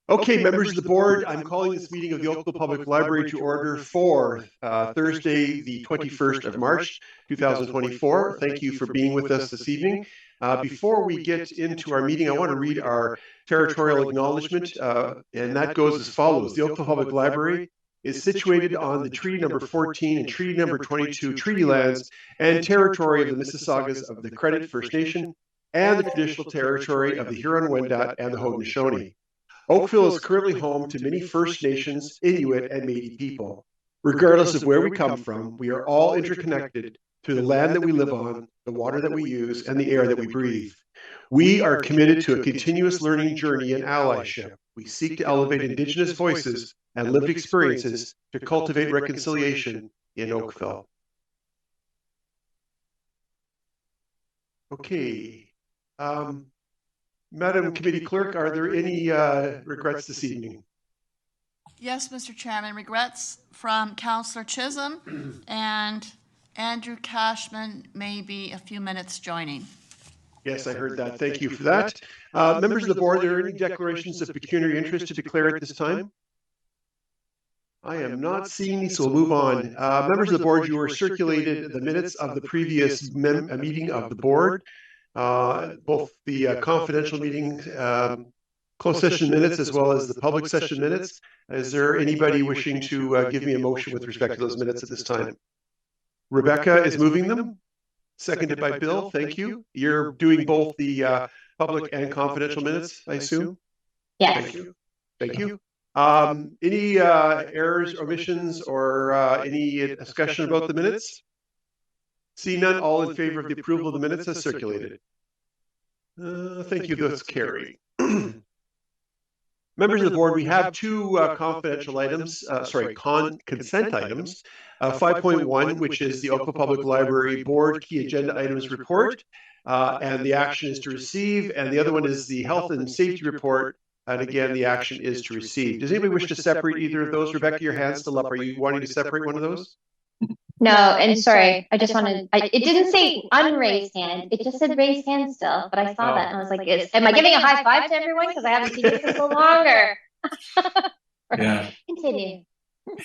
Okay, members of the board, I'm calling this meeting of the Oakville Public Library to order for Thursday, the 21st of March, 2024. Thank you for being with us this evening. Before we get into our meeting, I want to read our territorial acknowledgement, and that goes as follows. The Oakville Public Library is situated on the Treaty Number 14 and Treaty Number 22 treaty lands and territory of the Mississaugas of the Credit First Nation and the traditional territory of the Huron-Wendat and the Haudenosaunee. Oakville is currently home to many First Nations, Inuit, and Métis people. Regardless of where we come from, we are all interconnected through the land that we live on, the water that we use, and the air that we breathe. We are committed to a continuous learning journey and allyship. We seek to elevate Indigenous voices and lived experiences to cultivate reconciliation in Oakville. Okay. Madam Committee Clerk, are there any regrets this evening? Yes, Mr. Chairman. Regrets from Councillor Chisholm and Andrew Cashman may be a few minutes joining. Yes, I heard that. Thank you for that. Members of the board, are there any declarations of pecuniary interest to declare at this time? I am not seeing these, so we'll move on. Members of the board, you were circulated the minutes of the previous meeting of the board. Both the confidential meeting, closed session minutes, as well as the public session minutes. Is there anybody wishing to give me a motion with respect to those minutes at this time? Rebecca is moving them, seconded by Bill. Thank you. You're doing both the public and confidential minutes, I assume? Yes. Thank you. Thank you. Any errors, omissions, or any discussion about the minutes? See none, all in favor of the approval of the minutes as circulated. Thank you, that's carried. Members of the board, we have two confidential items, consent items. 5.1, which is the Oakville Public Library Board Key Agenda Items Report, and the action is to receive, and the other one is the Health and Safety Report, and again, the action is to receive. Does anybody wish to separate either of those? Rebecca, your hand's still up. Are you wanting to separate one of those? No, and sorry, I just wanted, it didn't say unraised hand, it just said raised hand still, but I saw that and I was like, am I giving a high five to everyone? Because I haven't seen this for so longer. Yeah. Continue.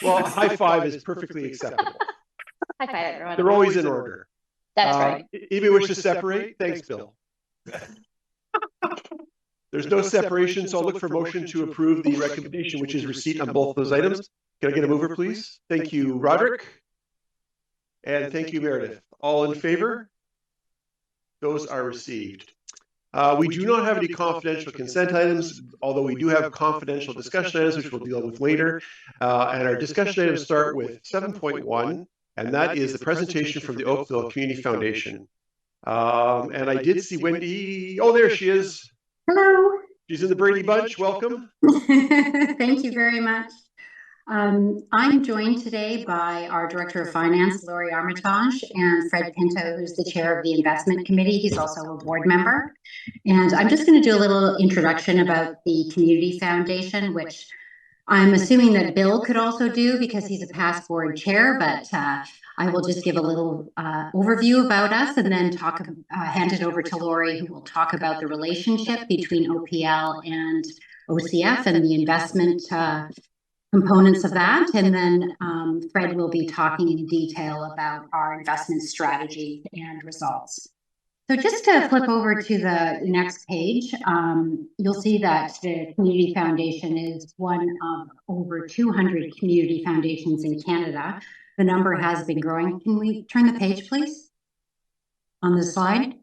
Well, high five is perfectly acceptable. High five, everyone. They're always in order. That's right. Anybody wish to separate? Thanks, Bill. There's no separation, so I'll look for motion to approve the recommendation, which is receipt on both those items. Can I get a mover, please? Thank you, Roderick. And thank you, Meredith. All in favor? Those are received. We do not have any confidential consent items, although we do have confidential discussion items, which we'll deal with later. And our discussion items start with 7.1, and that is the presentation from the Oakville Community Foundation. And I did see Wendy. Oh, there she is. Hello. She's in the Brady Bunch. Welcome. Thank you very much. I'm joined today by our Director of Finance, Lori Armitage, and Fred Pinto, who's the chair of the Investment Committee. He's also a board member. And I'm just going to do a little introduction about the Community Foundation, which I'm assuming that Bill could also do because he's a past board chair, but I will just give a little overview about us and then hand it over to Lori, who will talk about the relationship between OPL and OCF and the investment components of that, and then Fred will be talking in detail about our investment strategy and results. So just to flip over to the next page, you'll see that the Community Foundation is one of over 200 community foundations in Canada. The number has been growing. Can we turn the page, please, on the slide?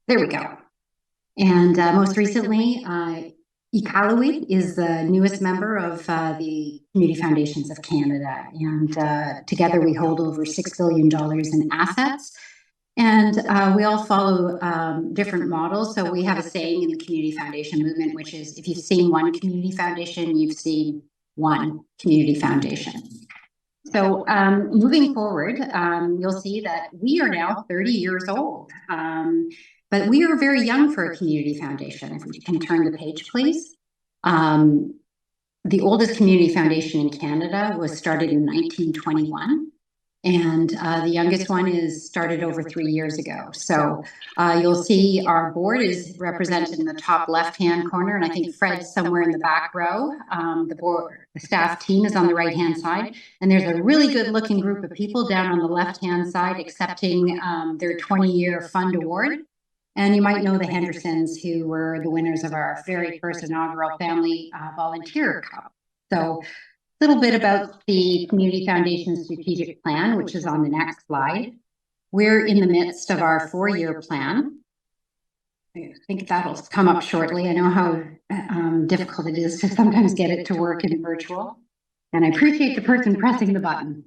There we go. And most recently, Iqaluit is the newest member of the Community Foundations of Canada, and together we hold over $6 billion in assets. And we all follow different models. So we have a saying in the Community Foundation movement, which is, if you've seen one community foundation, you've seen one community foundation. So moving forward, you'll see that we are now 30 years old. But we are very young for a community foundation. If we can turn the page, please. The oldest community foundation in Canada was started in 1921. And the youngest one is started over 3 years ago. So you'll see our board is represented in the top left-hand corner, and I think Fred's somewhere in the back row. The staff team is on the right-hand side, and there's a really good-looking group of people down on the left-hand side accepting their 20-year fund award. And you might know the Hendersons, who were the winners of our very first inaugural Family Volunteer Cup. So a little bit about the Community Foundation strategic plan, which is on the next slide. We're in the midst of our 4-year plan. I think that'll come up shortly. I know how difficult it is to sometimes get it to work in virtual. And I appreciate the person pressing the button.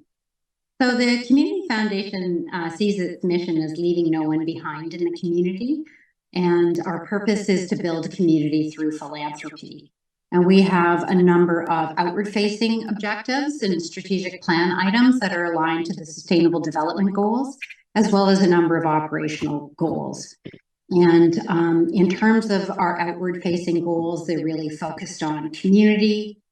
So the Community Foundation sees its mission as leaving no one behind in the community. And our purpose is to build a community through philanthropy. And we have a number of outward-facing objectives and strategic plan items that are aligned to the Sustainable Development Goals, as well as a number of operational goals. And in terms of our outward-facing goals, they're really focused on community,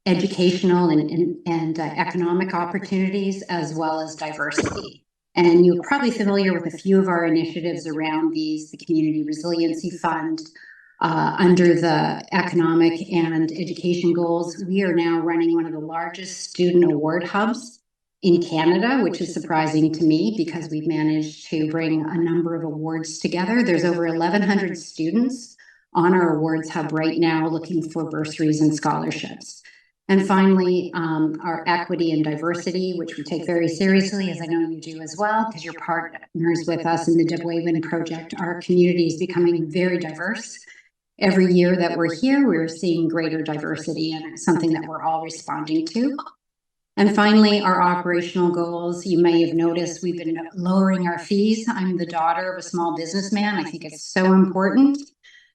educational, and economic opportunities, as well as diversity. And you're probably familiar with a few of our initiatives around these, the Community Resiliency Fund. Under the economic and education goals, we are now running one of the largest student award hubs in Canada, which is surprising to me because we've managed to bring a number of awards together. There's over 1,100 students on our awards hub right now looking for bursaries and scholarships. And finally, our equity and diversity, which we take very seriously, as I know you do as well, because you're partners with us in the Dubwayman project. Our community is becoming very diverse. Every year that we're here, we're seeing greater diversity, and it's something that we're all responding to. And finally, our operational goals. You may have noticed we've been lowering our fees. I'm the daughter of a small businessman. I think it's so important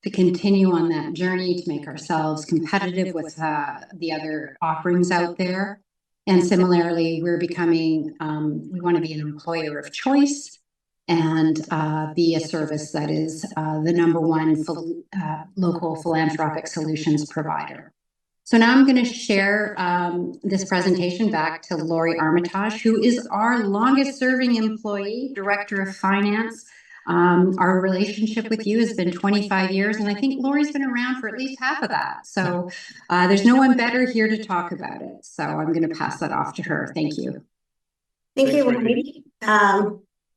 to continue on that journey to make ourselves competitive with the other offerings out there. And similarly, we're becoming, we want to be an employer of choice and be a service that is the #1 local philanthropic solutions provider. So now I'm going to share this presentation back to Lori Armitage, who is our longest serving employee, Director of Finance. Our relationship with you has been 25 years, and I think Lori's been around for at least half of that. So there's no one better here to talk about it. So I'm going to pass that off to her. Thank you. Thank you, Wendy.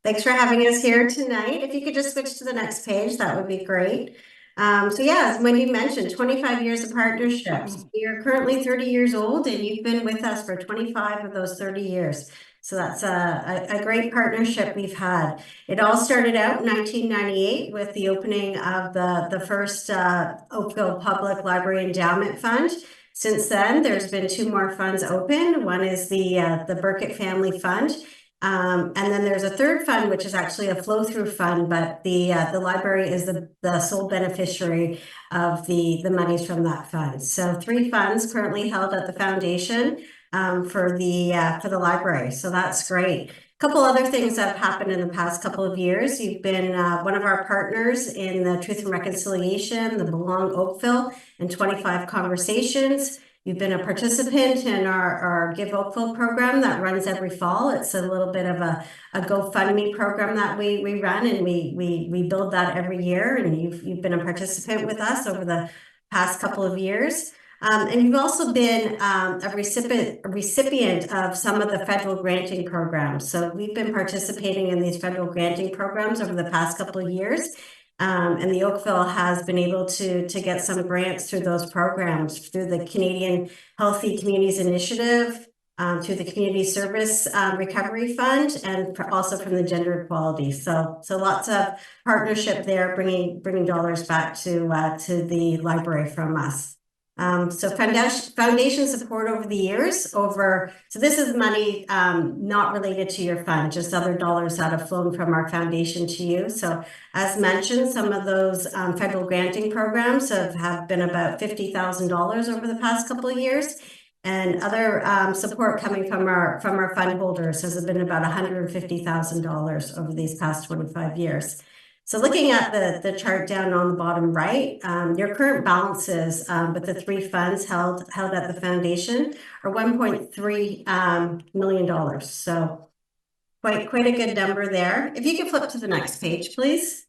Thanks for having us here tonight. If you could just switch to the next page, that would be great. So yeah, as Wendy mentioned, 25 years of partnerships. We are currently 30 years old, and you've been with us for 25 of those 30 years. So that's a great partnership we've had. It all started out in 1998 with the opening of the first Oakville Public Library Endowment Fund. Since then, there's been 2 more funds open. One is the Burkett Family Fund. And then there's a third fund, which is actually a flow-through fund, but the library is the sole beneficiary of the monies from that fund. So 3 funds currently held at the foundation for the library. So that's great. A couple other things that have happened in the past couple of years. You've been one of our partners in the Truth and Reconciliation, the Belong Oakville, and 25 Conversations. You've been a participant in our Give Oakville program that runs every fall. It's a little bit of a GoFundMe program that we run, and we build that every year. And you've been a participant with us over the past couple of years. And you've also been a recipient of some of the federal granting programs. So we've been participating in these federal granting programs over the past couple of years. And the Oakville has been able to get some grants through those programs, through the Canadian Healthy Communities Initiative, through the Community Service Recovery Fund, and also from the Gender Equality. So lots of partnership there, bringing dollars back to the library from us. So foundation support over the years so this is money not related to your fund, just other dollars that have flown from our foundation to you. So as mentioned, some of those federal granting programs have been about $50,000 over the past couple of years, and other support coming from our fund holders has been about $150,000 over these past 25 years. So looking at the chart down on the bottom right, your current balances with the 3 funds held at the foundation are $1.3 million. So quite a good number there. If you could flip to the next page, please.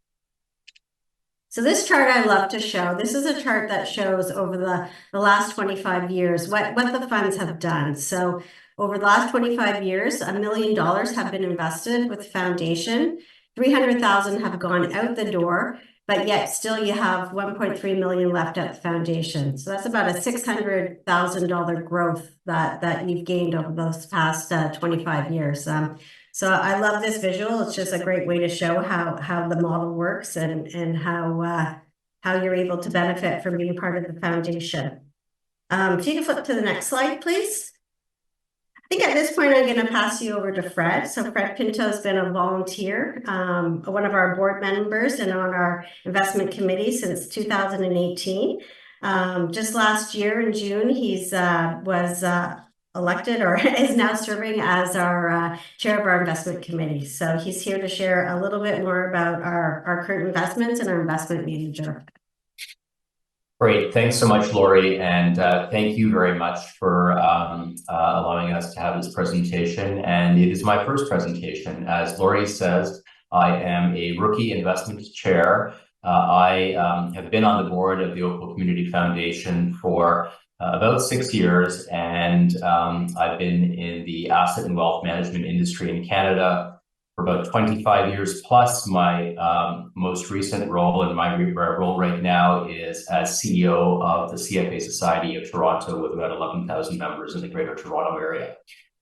So this chart I love to show. This is a chart that shows over the last 25 years what the funds have done. So over the last 25 years, $1 million have been invested with the foundation. 300,000 have gone out the door, but yet still you have 1.3 million left at the foundation. So that's about a $600,000 growth that you've gained over those past 25 years. So I love this visual. It's just a great way to show how the model works and how you're able to benefit from being part of the foundation. If you can flip to the next slide, please. I think at this point, I'm going to pass you over to Fred. So Fred Pinto has been a volunteer, one of our board members and on our investment committee since 2018. Just last year in June, he's was elected or is now serving as our chair of our investment committee. So he's here to share a little bit more about our current investments and our investment manager. Great. Thanks so much, Lori. And thank you very much for allowing us to have this presentation. And it is my first presentation. As Lori says, I am a rookie investment chair. I have been on the board of the Oakville Community Foundation for about 6 years, and I've been in the asset and wealth management industry in Canada for about 25 years plus. My most recent role and my role right now is as CEO of the CFA Society of Toronto with about 11,000 members in the Greater Toronto area.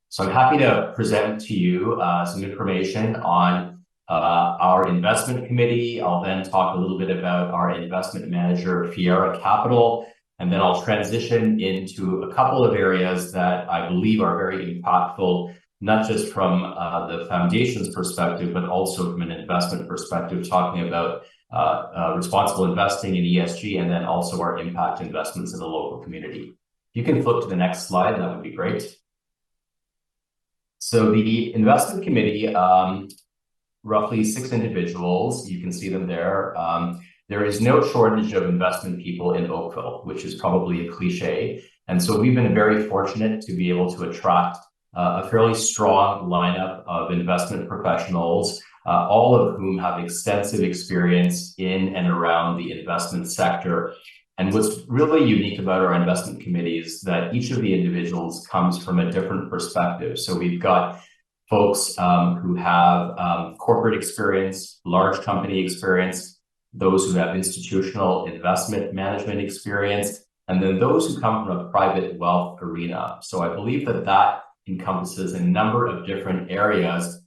So I'm happy to present to you some information on our investment committee. I'll then talk a little bit about our investment manager, Fiera Capital, and then I'll transition into a couple of areas that I believe are very impactful, not just from the foundation's perspective, but also from an investment perspective, talking about responsible investing in ESG, and then also our impact investments in the local community. If you can flip to the next slide, that would be great. So the investment committee, roughly 6 individuals, you can see them there. There is no shortage of investment people in Oakville, which is probably a cliche. And so we've been very fortunate to be able to attract a fairly strong lineup of investment professionals, all of whom have extensive experience in and around the investment sector. And what's really unique about our investment committee is that each of the individuals comes from a different perspective. So we've got folks who have corporate experience, large company experience, those who have institutional investment management experience, and then those who come from a private wealth arena. So I believe that that encompasses a number of different areas,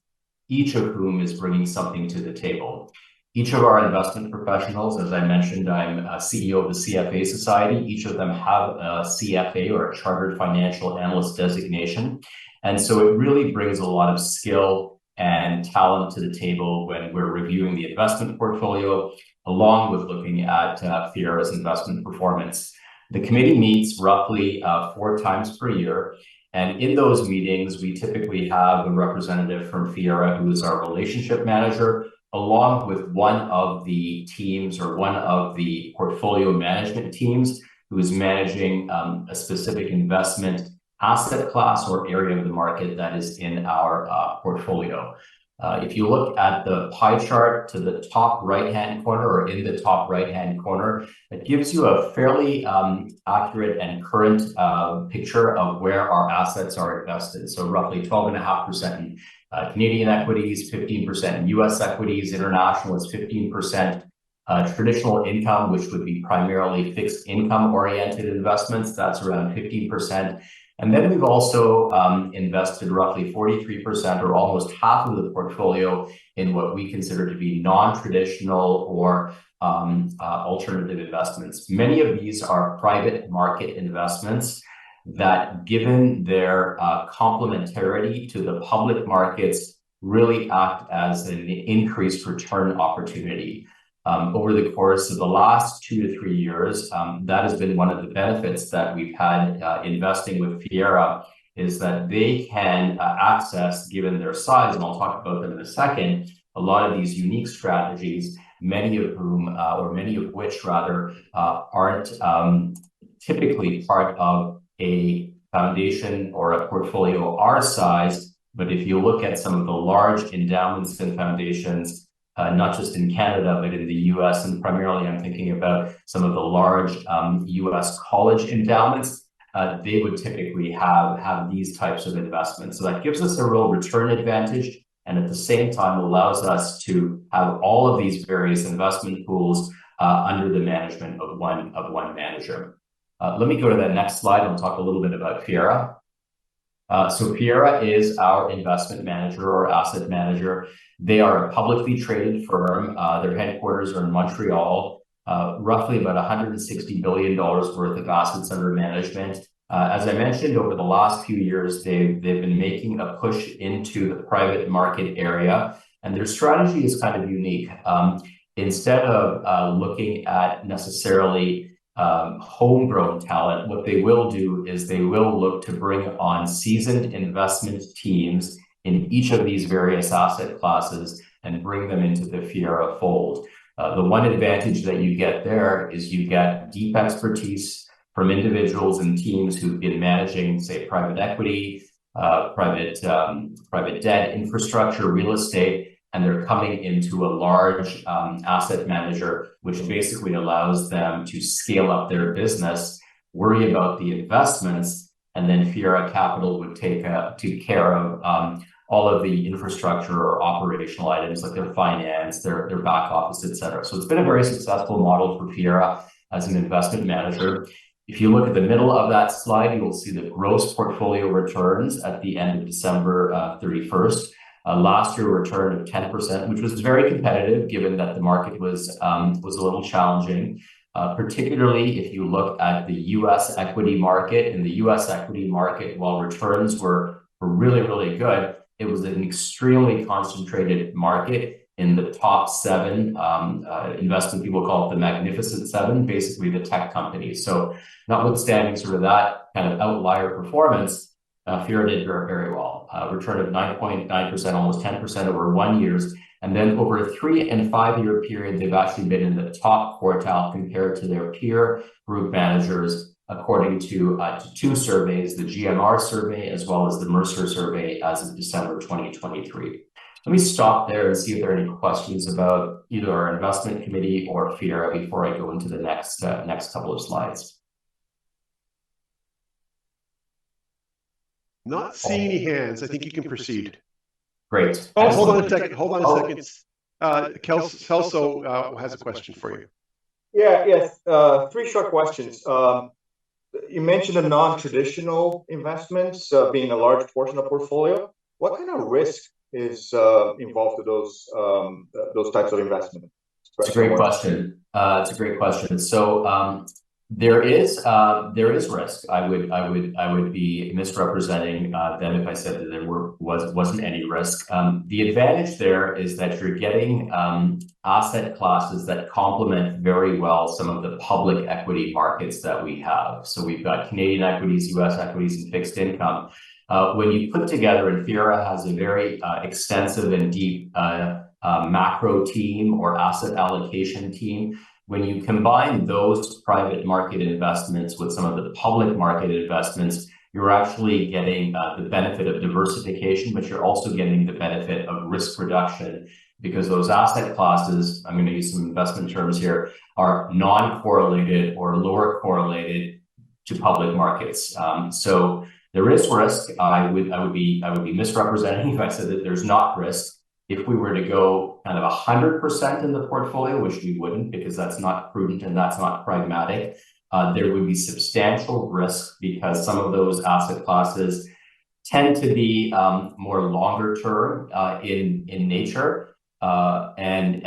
each of whom is bringing something to the table. Each of our investment professionals, as I mentioned, I'm a CEO of the CFA Society. Each of them have a CFA or a Chartered Financial Analyst designation. And so it really brings a lot of skill and talent to the table when we're reviewing the investment portfolio, along with looking at Fiera's investment performance. The committee meets roughly 4 times per year. And in those meetings, we typically have a representative from Fiera, who is our relationship manager, along with one of the teams or one of the portfolio management teams who is managing a specific investment asset class or area of the market that is in our portfolio. If you look at the pie chart to the top right-hand corner or in the top right-hand corner, it gives you a fairly accurate and current picture of where our assets are invested. So roughly 12.5% in Canadian equities, 15% in US equities, international is 15%. Traditional income, which would be primarily fixed income oriented investments, that's around 15%. And then we've also invested roughly 43% or almost half of the portfolio in what we consider to be non-traditional or alternative investments. Many of these are private market investments that, given their complementarity to the public markets, really act as an increased return opportunity. Over the course of the last 2 to 3 years, that has been one of the benefits that we've had investing with Fiera, is that they can access, given their size, and I'll talk about them in a second, a lot of these unique strategies, many of which aren't typically part of a foundation or a portfolio our size, But if you look at some of the large endowments and foundations, not just in Canada, but in the US, and primarily I'm thinking about some of the large US college endowments, they would typically have these types of investments. So that gives us a real return advantage, and at the same time allows us to have all of these various investment pools under the management of one manager. Let me go to that next slide and talk a little bit about Fiera. So Fiera is our investment manager or asset manager. They are a publicly traded firm. Their headquarters are in Montreal, roughly about $160 billion worth of assets under management. As I mentioned, over the last few years, they've been making a push into the private market area, and their strategy is kind of unique. Instead of looking at necessarily homegrown talent, what they will do is they will look to bring on seasoned investment teams in each of these various asset classes and bring them into the Fiera fold. The one advantage that you get there is you get deep expertise from individuals and teams who've been managing, say, private equity, private debt, infrastructure, real estate, and they're coming into a large asset manager, which basically allows them to scale up their business, worry about the investments, and then Fiera Capital would take care of all of the infrastructure or operational items like their finance, their back office, et cetera. So it's been a very successful model for Fiera as an investment manager. If you look at the middle of that slide, you will see the gross portfolio returns at the end of December 31st. Last year, a return of 10%, which was very competitive given that the market was a little challenging, particularly if you look at the U.S. equity market. In the U.S. equity market, while returns were really, really good, it was an extremely concentrated market in the top 7 investment people call it the Magnificent 7, basically the tech companies. So notwithstanding sort of that kind of outlier performance, Fiera did very, very well. Return of 9.9%, almost 10% over 1 year. And then over a 3- and 5-year period, they've actually been in the top quartile compared to their peer group managers, according to 2 surveys, the GMR survey, as well as the Mercer survey as of December 2023. Let me stop there and see if there are any questions about either our investment committee or Fiera before I go into the next couple of slides. Not seeing any hands. I think you can proceed. Great. Oh, hold on a second. Hold on a second. Kelso has a question for you. Yes. 3 short questions. You mentioned the non-traditional investments being a large portion of portfolio. What kind of risk is involved with those types of investments? It's a great question. It's a great question. So there is risk. I would be misrepresenting them if I said that there wasn't any risk. The advantage there is that you're getting asset classes that complement very well some of the public equity markets that we have. So we've got Canadian equities, U.S. equities, and fixed income. When you put together, and Fiera has a very extensive and deep macro team or asset allocation team, when you combine those private market investments with some of the public market investments, you're actually getting the benefit of diversification, but you're also getting the benefit of risk reduction, because those asset classes, I'm going to use some investment terms here, are non-correlated or lower correlated to public markets. So there is risk. I would be misrepresenting if I said that there's not risk. If we were to go kind of 100% in the portfolio, which we wouldn't, because that's not prudent and that's not pragmatic, there would be substantial risk because some of those asset classes tend to be more longer term in nature, and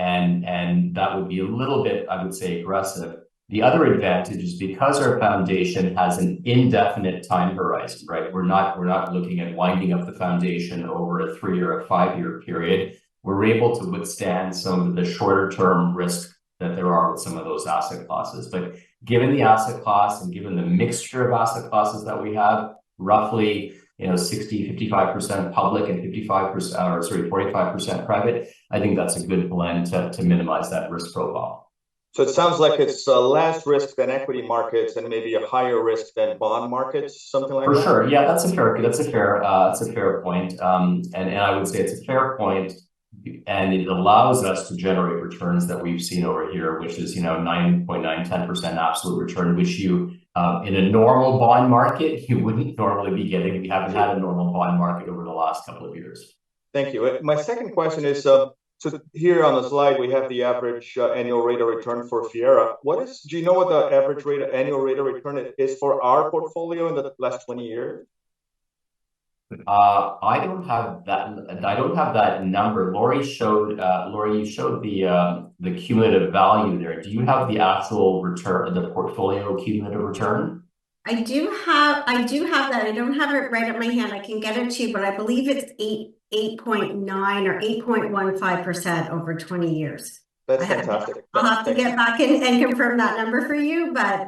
that would be a little bit, I would say, aggressive. The other advantage is because our foundation has an indefinite time horizon, right? We're not looking at winding up the foundation over a 3 or a 5-year period. We're able to withstand some of the shorter term risk that there are with some of those asset classes. But given the asset class and given the mixture of asset classes that we have, roughly 55% public and 45% private, I think that's a good blend to minimize that risk profile. So it sounds like it's less risk than equity markets and maybe a higher risk than bond markets, something like that. For sure, yeah, that's a fair point. And I would say it's a fair point, and it allows us to generate returns that we've seen over here, which is 9.9, 10% absolute return, which you in a normal bond market you wouldn't normally be getting. We haven't had a normal bond market over the last couple of years. Thank you. My second question is, so here on the slide, we have the average annual rate of return for Fiera. Do you know what the average annual rate of return is for our portfolio in the last 20 years? I don't have that number. Lori, you showed the cumulative value there. Do you have the actual return, the portfolio cumulative return? I do have that. I don't have it right at my hand. I can get it to you, but I believe it's 8.9 or 8.15% over 20 years. That's fantastic. I'll have to get back and confirm that number for you, but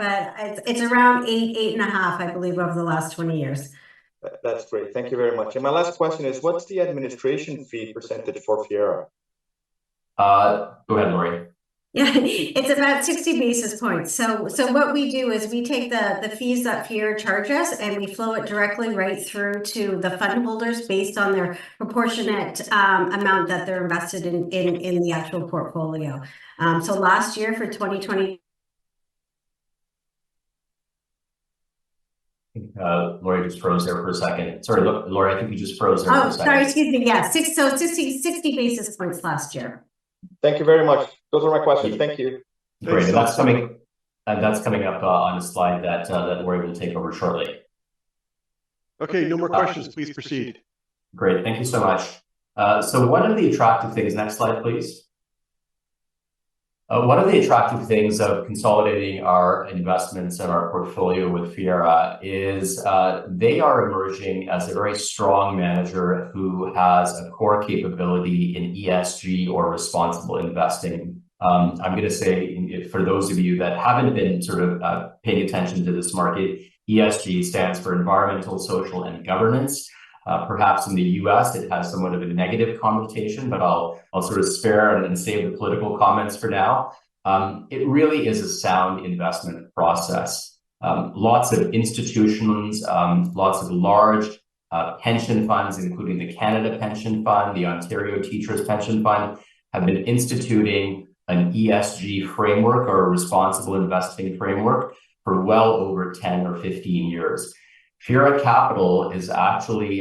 it's around 8.5, I believe, over the last 20 years. That's great. Thank you very much. And my last question is, what's the administration fee percentage for Fiera? Go ahead, Lori. Yeah, it's about 60 basis points. So what we do is we take the fees that Fiera charges and we flow it directly right through to the fund holders based on their proportionate amount that they're invested in the actual portfolio. So last year for 2020. Lori just froze there for a second. Sorry, look, Lori, I think you just froze there for a second. Sorry, excuse me. Yeah, 60 basis points last year. Thank you very much. Those are my questions. Thank you. Great, and that's coming up on a slide that Lori will take over shortly. Okay, no more questions. Please proceed. Great, thank you so much. So one of the attractive things, next slide, please. One of the attractive things of consolidating our investments and our portfolio with Fiera is they are emerging as a very strong manager who has a core capability in ESG or responsible investing. I'm going to say, for those of you that haven't been sort of paying attention to this market, ESG stands for environmental, social, and governance. Perhaps in the US, it has somewhat of a negative connotation, but I'll sort of spare and save the political comments for now. It really is a sound investment process. Lots of institutions, lots of large pension funds, including the Canada Pension Fund, the Ontario Teachers Pension Fund, have been instituting an ESG framework or a responsible investing framework for well over 10 or 15 years. Fiera Capital is actually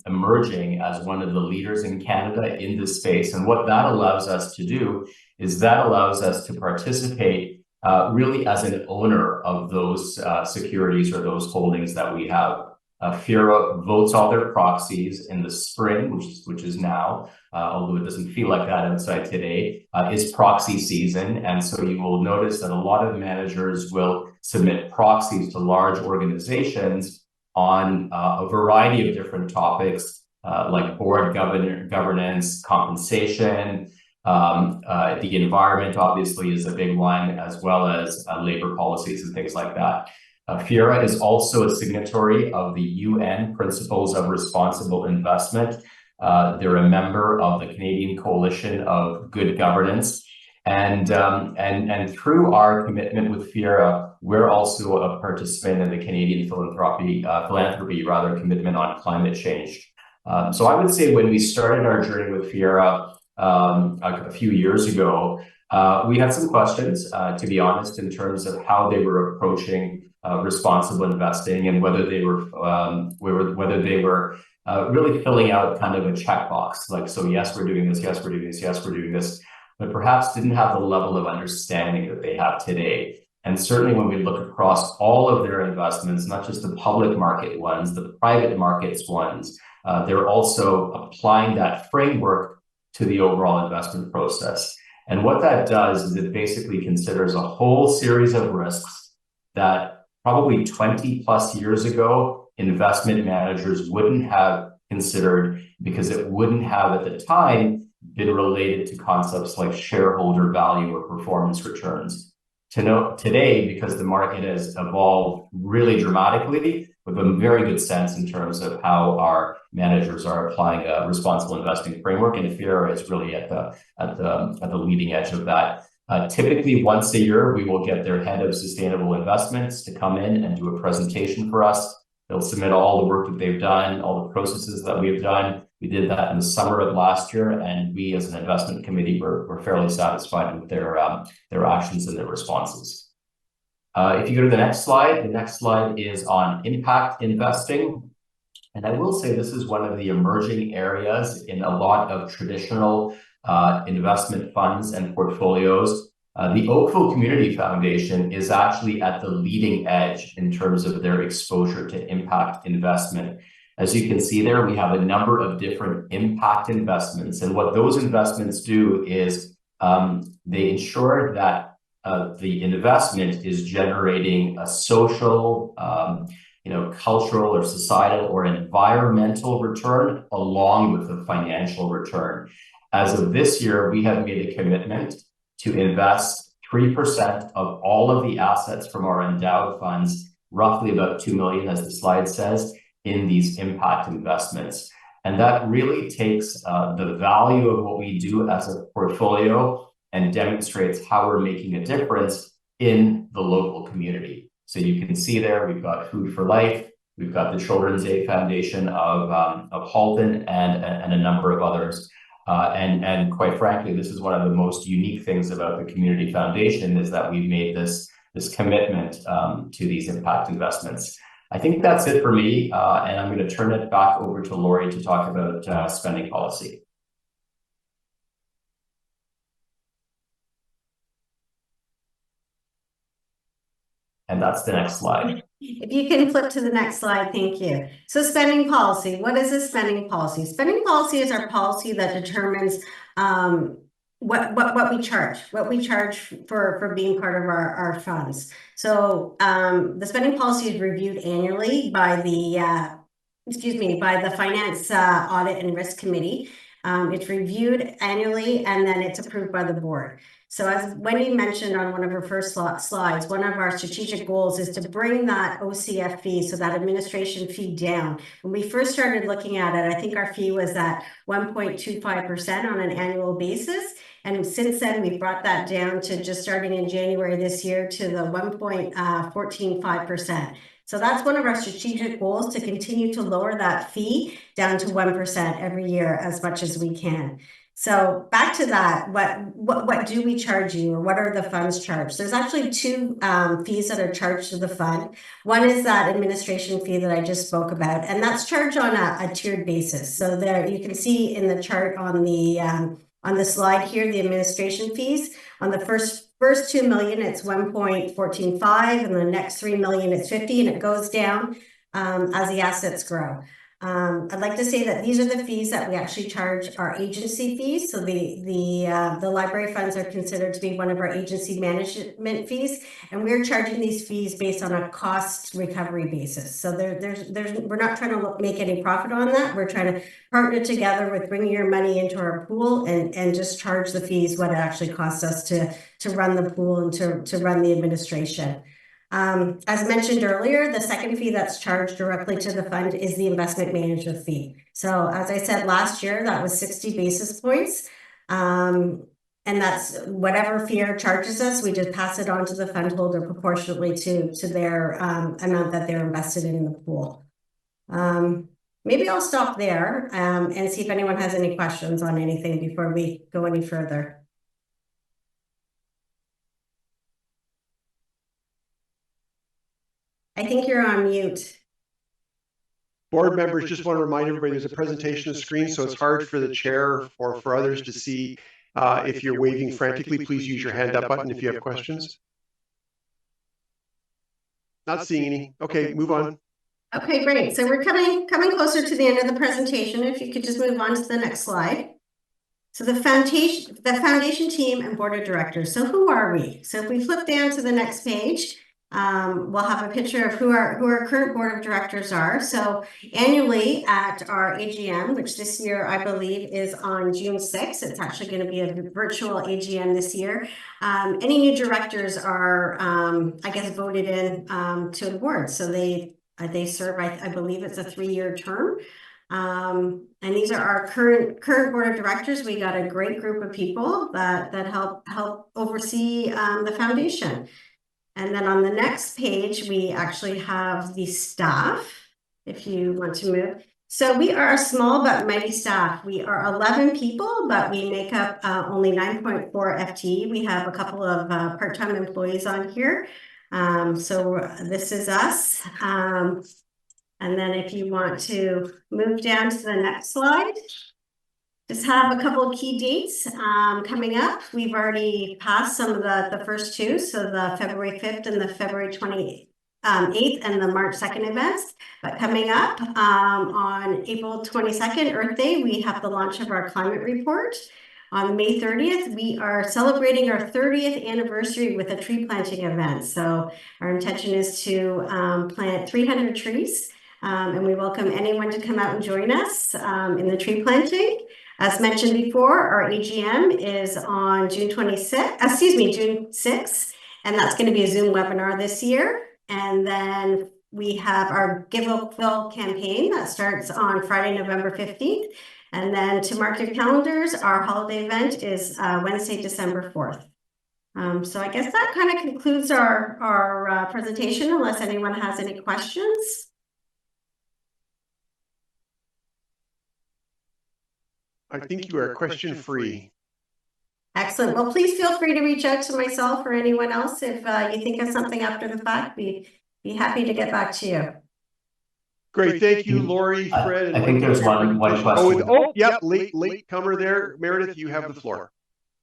emerging as one of the leaders in Canada in this space. And what that allows us to do is that allows us to participate really as an owner of those securities or those holdings that we have. Fiera votes all their proxies in the spring, which is now, although it doesn't feel like that outside today, is proxy season. And so you will notice that a lot of managers will submit proxies to large organizations on a variety of different topics, like board governance, compensation, the environment obviously is a big one, as well as labor policies and things like that. Fiera is also a signatory of the UN Principles of Responsible Investment. They're a member of the Canadian Coalition of Good Governance. And through our commitment with Fiera, we're also a participant in the Canadian philanthropy commitment on climate change. So I would say when we started our journey with Fiera a few years ago, we had some questions, to be honest, in terms of how they were approaching responsible investing and whether they were really filling out kind of a checkbox, like, so yes, we're doing this, yes, we're doing this, yes, we're doing this, but perhaps didn't have the level of understanding that they have today. And certainly when we look across all of their investments, not just the public market ones, the private markets ones, they're also applying that framework to the overall investment process. And what that does is it basically considers a whole series of risks that probably 20 plus years ago, investment managers wouldn't have considered because it wouldn't have at the time been related to concepts like shareholder value or performance returns. Today, because the market has evolved really dramatically, we have a very good sense in terms of how our managers are applying a responsible investing framework, and Fiera is really at the leading edge of that. Typically, once a year, we will get their head of sustainable investments to come in and do a presentation for us. They'll submit all the work that they've done, all the processes that we've done. We did that in the summer of last year, and we as an investment committee were fairly satisfied with their actions and their responses. If you go to the next slide is on impact investing. And I will say this is one of the emerging areas in a lot of traditional investment funds and portfolios. The Oakville Community Foundation is actually at the leading edge in terms of their exposure to impact investment. As you can see there, we have a number of different impact investments. And what those investments do is they ensure that the investment is generating a social, cultural or societal or environmental return along with a financial return. As of this year, we have made a commitment to invest 3% of all of the assets from our endowed funds, roughly about $2 million, as the slide says, in these impact investments. And that really takes the value of what we do as a portfolio and demonstrates how we're making a difference in the local community. So you can see there, we've got Food for Life, we've got the Children's Aid Foundation of Halton, and a number of others. And quite frankly, this is one of the most unique things about the Community Foundation is that we've made this commitment to these impact investments. I think that's it for me, and I'm going to turn it back over to Lori to talk about spending policy. And that's the next slide. If you can flip to the next slide, thank you. So spending policy, what is a spending policy? Spending policy is our policy that determines what we charge for being part of our funds. So the spending policy is reviewed annually by the Finance Audit and Risk Committee. It's reviewed annually and then it's approved by the board. So as Wendy mentioned on one of her first slides, one of our strategic goals is to bring that OCF fee, so that administration fee, down. When we first started looking at it, I think our fee was at 1.25% on an annual basis. And since then, we've brought that down to just starting in January this year to the 1.145%. So that's one of our strategic goals, to continue to lower that fee down to 1% every year as much as we can. So back to that, what do we charge you, or what are the funds charged? There's actually two fees that are charged to the fund. One is that administration fee that I just spoke about, and that's charged on a tiered basis. So there you can see in the chart on the slide here, the administration fees. On the first $2 million, it's 1.145, and the next $3 million, it's 50, and it goes down as the assets grow. I'd like to say that these are the fees that we actually charge our agency fees. So the library funds are considered to be one of our agency management fees, and we're charging these fees based on a cost recovery basis. So we're not trying to make any profit on that. We're trying to partner together with bringing your money into our pool and just charge the fees what it actually costs us to run the pool and to run the administration. As mentioned earlier, the second fee that's charged directly to the fund is the investment manager fee. So as I said last year, that was 60 basis points. And that's whatever fee charges us, we just pass it on to the fund holder proportionately to their amount that they're invested in the pool. Maybe I'll stop there and see if anyone has any questions on anything before we go any further. I think you're on mute. Board members, just want to remind everybody there's a presentation screen, so it's hard for the chair or for others to see. If you're waving frantically, please use your hand up button if you have questions. Not seeing any. Okay, move on. Okay, great. So we're coming closer to the end of the presentation. If you could just move on to the next slide. So the foundation team and board of directors. So who are we? So if we flip down to the next page, we'll have a picture of who our current board of directors are. So annually at our AGM, which this year I believe is on June 6th, it's actually going to be a virtual AGM this year. Any new directors are, voted in to the board. So they serve, I believe it's a 3-year term. And these are our current board of directors. We got a great group of people that help oversee the foundation. And then on the next page, we actually have the staff, if you want to move. So we are a small but mighty staff. We are 11 people, but we make up only 9.4 FTE. We have a couple of part-time employees on here. So this is us. And then if you want to move down to the next slide, just have a couple of key dates coming up. We've already passed some of the first two, so the February 5th and the February 28th and the March 2nd events. But coming up on April 22nd, Earth Day, we have the launch of our climate report. On May 30th, we are celebrating our 30th anniversary with a tree planting event. So our intention is to plant 300 trees, and we welcome anyone to come out and join us in the tree planting. As mentioned before, our AGM is on June 6th, and that's going to be a Zoom webinar this year. And then we have our Give Oakville campaign that starts on Friday, November 15th. And then to mark your calendars, our holiday event is Wednesday, December 4th. So I guess that kind of concludes our presentation, unless anyone has any questions. I think you are question free. Excellent. Well, please feel free to reach out to myself or anyone else if you think of something after the fact. We'd be happy to get back to you. Great. Thank you, Lori, Fred. I think there's one question. Yep. Late comer there. Meredith, you have the floor.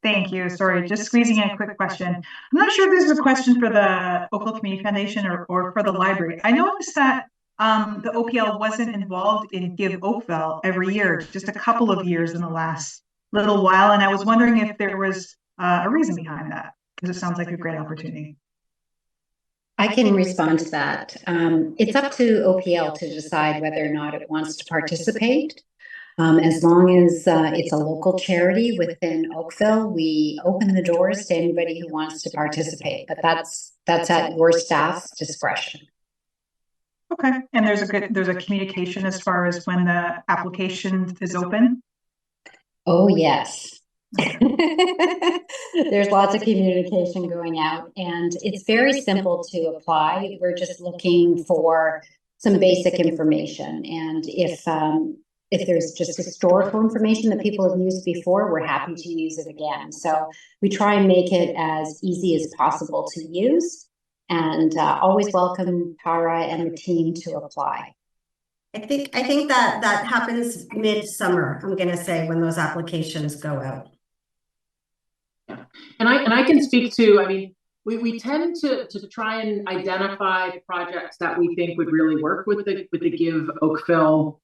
Thank you. Sorry, just squeezing in a quick question. I'm not sure if this is a question for the Oakville Community Foundation or for the library. I noticed that the OPL wasn't involved in Give Oakville every year, just a couple of years in the last little while. And I was wondering if there was a reason behind that, because it sounds like a great opportunity. I can respond to that. It's up to OPL to decide whether or not it wants to participate. As long as it's a local charity within Oakville, we open the doors to anybody who wants to participate. But that's at your staff's discretion. Okay, and there's a communication as far as when the application is open? Oh, yes. There's lots of communication going out, and it's very simple to apply. We're just looking for some basic information, and if there's just historical information that people have used before, we're happy to use it again. So we try and make it as easy as possible to use, and always welcome Tara and the team to apply. I think that happens mid-summer, I'm going to say, when those applications go out. Yeah. And I can speak to, I mean, we tend to try and identify projects that we think would really work with the Give Oakville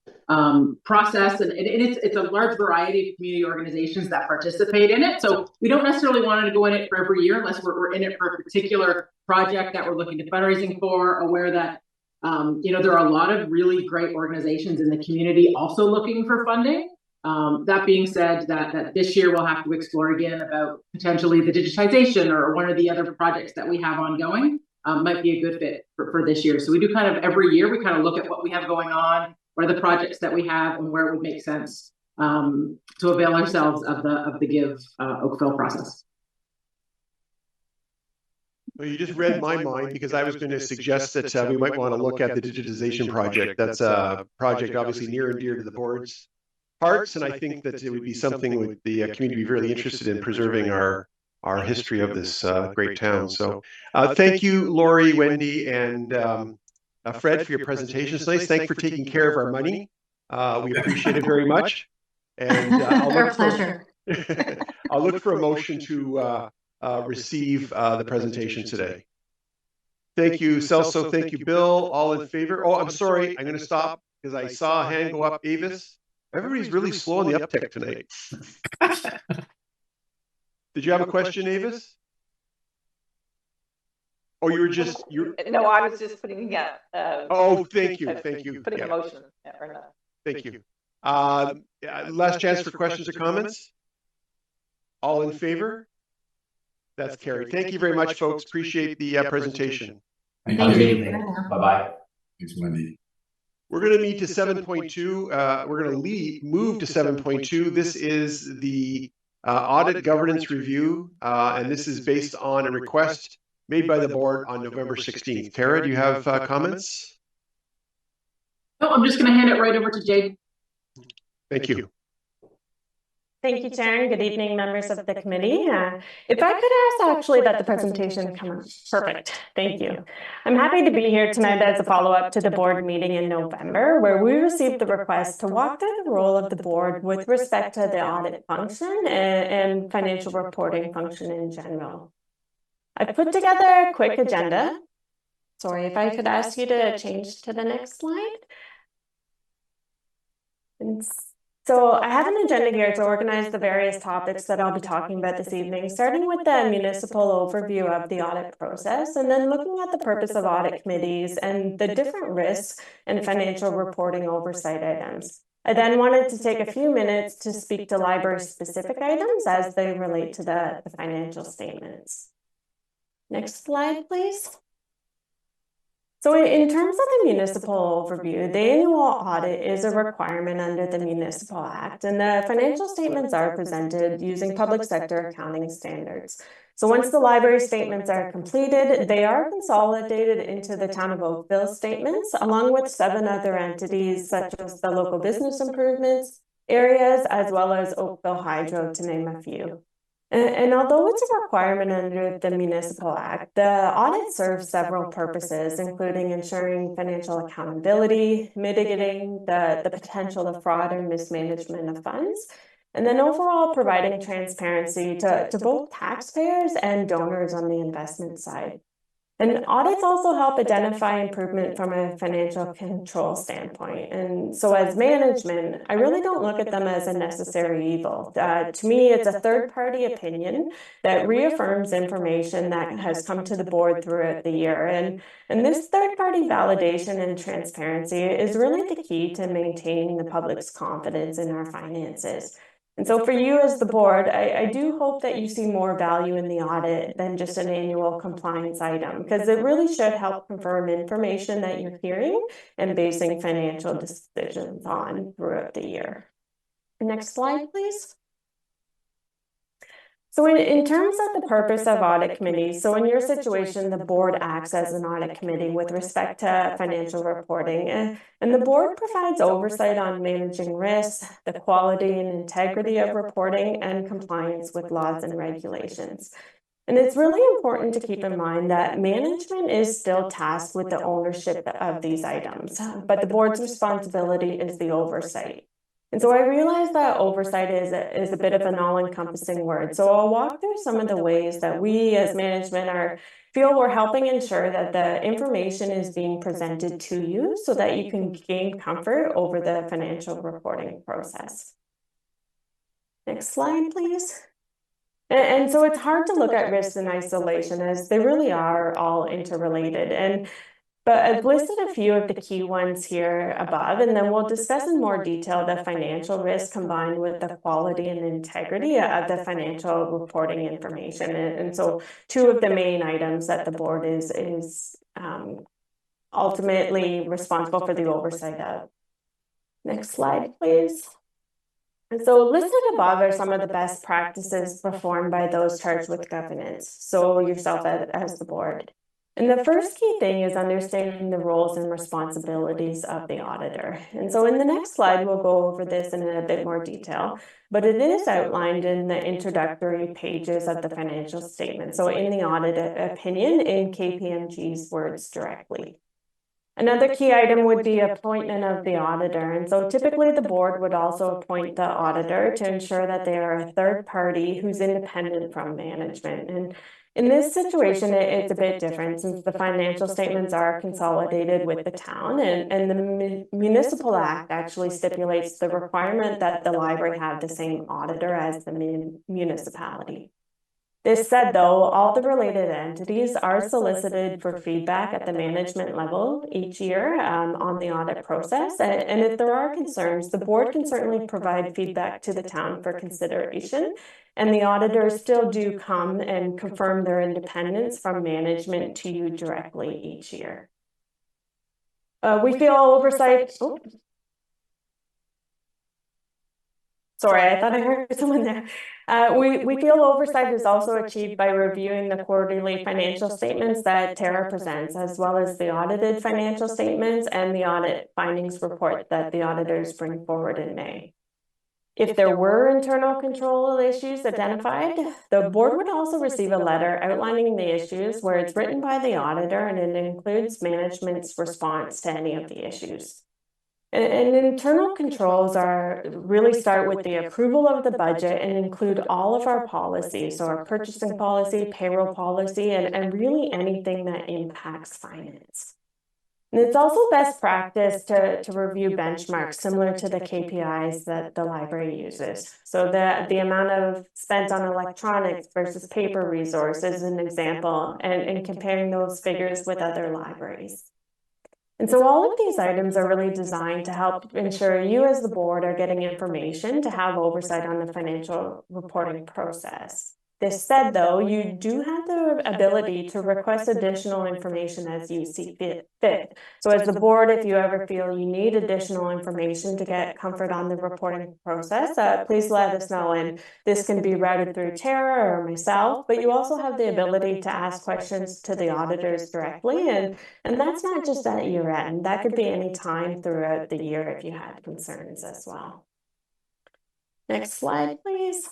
process, and it's a large variety of community organizations that participate in it. So we don't necessarily want to go in it for every year unless we're in it for a particular project that we're looking to fundraising for, aware that there are a lot of really great organizations in the community also looking for funding. That being said, that this year we'll have to explore again about potentially the digitization or one of the other projects that we have ongoing might be a good fit for this year. So we do kind of every year, we kind of look at what we have going on, what are the projects that we have, and where it would make sense to avail ourselves of the Give Oakville process. Well, you just read my mind, because I was going to suggest that we might want to look at the digitization project. That's a project obviously near and dear to the board's hearts, and I think that it would be something with the community be really interested in preserving our history of this great town. So thank you, Lori, Wendy, and Fred, for your presentations tonight. Thanks for taking care of our money. We appreciate it very much. And Our pleasure. I'll look for a motion to receive the presentation today. Thank you, Celso. Thank you, Bill. All in favor? Oh, I'm sorry. I'm going to stop because I saw a hand go up. Avis. Everybody's really slow on the uptick tonight. Did you have a question, Avis? Oh, you were just No, I was just putting oh, thank you. Putting a motion or not. Thank you. Last chance for questions or comments. All in favor? That's carried. Thank you very much, folks. Appreciate the presentation. Thank you. Bye-bye. Thanks, Wendy. We're going to meet to 7.2. We're going to move to 7.2. This is the audit governance review, and this is based on a request made by the board on November 16th. Tara, do you have comments? No, I'm just going to hand it right over to Jade. Thank you. Thank you, Chair, and good evening, members of the committee. If I could ask actually that the presentation come up. Perfect. Thank you. I'm happy to be here tonight as a follow-up to the board meeting in November, where we received the request to walk through the role of the board with respect to the audit function and financial reporting function in general. I put together a quick agenda. Sorry, if I could ask you to change to the next slide. And so I have an agenda here to organize the various topics that I'll be talking about this evening, starting with the municipal overview of the audit process, and then looking at the purpose of audit committees and the different risks and financial reporting oversight items. I then wanted to take a few minutes to speak to library-specific items as they relate to the financial statements. Next slide, please. So in terms of the municipal overview, the annual audit is a requirement under the Municipal Act, and the financial statements are presented using public sector accounting standards. So once the library statements are completed, they are consolidated into the Town of Oakville statements, along with 7 other entities, such as the local business improvements areas, as well as Oakville Hydro, to name a few. And although it's a requirement under the Municipal Act, the audit serves several purposes, including ensuring financial accountability, mitigating the potential of fraud or mismanagement of funds, and then overall providing transparency to both taxpayers and donors on the investment side. And audits also help identify improvement from a financial control standpoint. And so as management, I really don't look at them as a necessary evil. To me, it's a third-party opinion that reaffirms information that has come to the board throughout the year. And this third-party validation and transparency is really the key to maintaining the public's confidence in our finances. And so for you as the board, I do hope that you see more value in the audit than just an annual compliance item, because it really should help confirm information that you're hearing and basing financial decisions on throughout the year. Next slide, please. So in terms of the purpose of audit committees, so in your situation, the board acts as an audit committee with respect to financial reporting, and the board provides oversight on managing risks, the quality and integrity of reporting, and compliance with laws and regulations. And it's really important to keep in mind that management is still tasked with the ownership of these items, but the board's responsibility is the oversight. And so I realize that oversight is a bit of an all-encompassing word. So I'll walk through some of the ways that we as management feel we're helping ensure that the information is being presented to you so that you can gain comfort over the financial reporting process. Next slide, please. And so it's hard to look at risks in isolation, as they really are all interrelated. But I've listed a few of the key ones here above, and then we'll discuss in more detail the financial risk combined with the quality and integrity of the financial reporting information. And so 2 of the main items that the board is ultimately responsible for the oversight of. Next slide, please. And so listed above are some of the best practices performed by those charged with governance, so yourself as the board. And the first key thing is understanding the roles and responsibilities of the auditor. And so in the next slide, we'll go over this in a bit more detail, but it is outlined in the introductory pages of the financial statement. So in the audit opinion, in KPMG's words directly. Another key item would be appointment of the auditor. And so typically the board would also appoint the auditor to ensure that they are a third party who's independent from management. And in this situation, it's a bit different since the financial statements are consolidated with the town, and the Municipal Act actually stipulates the requirement that the library have the same auditor as the municipality. This said, though, all the related entities are solicited for feedback at the management level each year on the audit process. And if there are concerns, the board can certainly provide feedback to the town for consideration. And the auditors still do come and confirm their independence from management to you directly each year. We feel oversight. Oh. Sorry, I thought I heard someone there. We feel oversight is also achieved by reviewing the quarterly financial statements that Tara presents, as well as the audited financial statements and the audit findings report that the auditors bring forward in May. If there were internal control issues identified, the board would also receive a letter outlining the issues where it's written by the auditor and it includes management's response to any of the issues. And internal controls really start with the approval of the budget and include all of our policies, so our purchasing policy, payroll policy, and really anything that impacts finance. And it's also best practice to review benchmarks similar to the KPIs that the library uses. So the amount of spent on electronics versus paper resource is an example, and comparing those figures with other libraries. And so all of these items are really designed to help ensure you as the board are getting information to have oversight on the financial reporting process. This said, though, you do have the ability to request additional information as you see fit. So as the board, if you ever feel you need additional information to get comfort on the reporting process, please let us know. And this can be routed through Tara or myself, but you also have the ability to ask questions to the auditors directly. And that's not just at year end. That could be any time throughout the year if you had concerns as well. Next slide, please.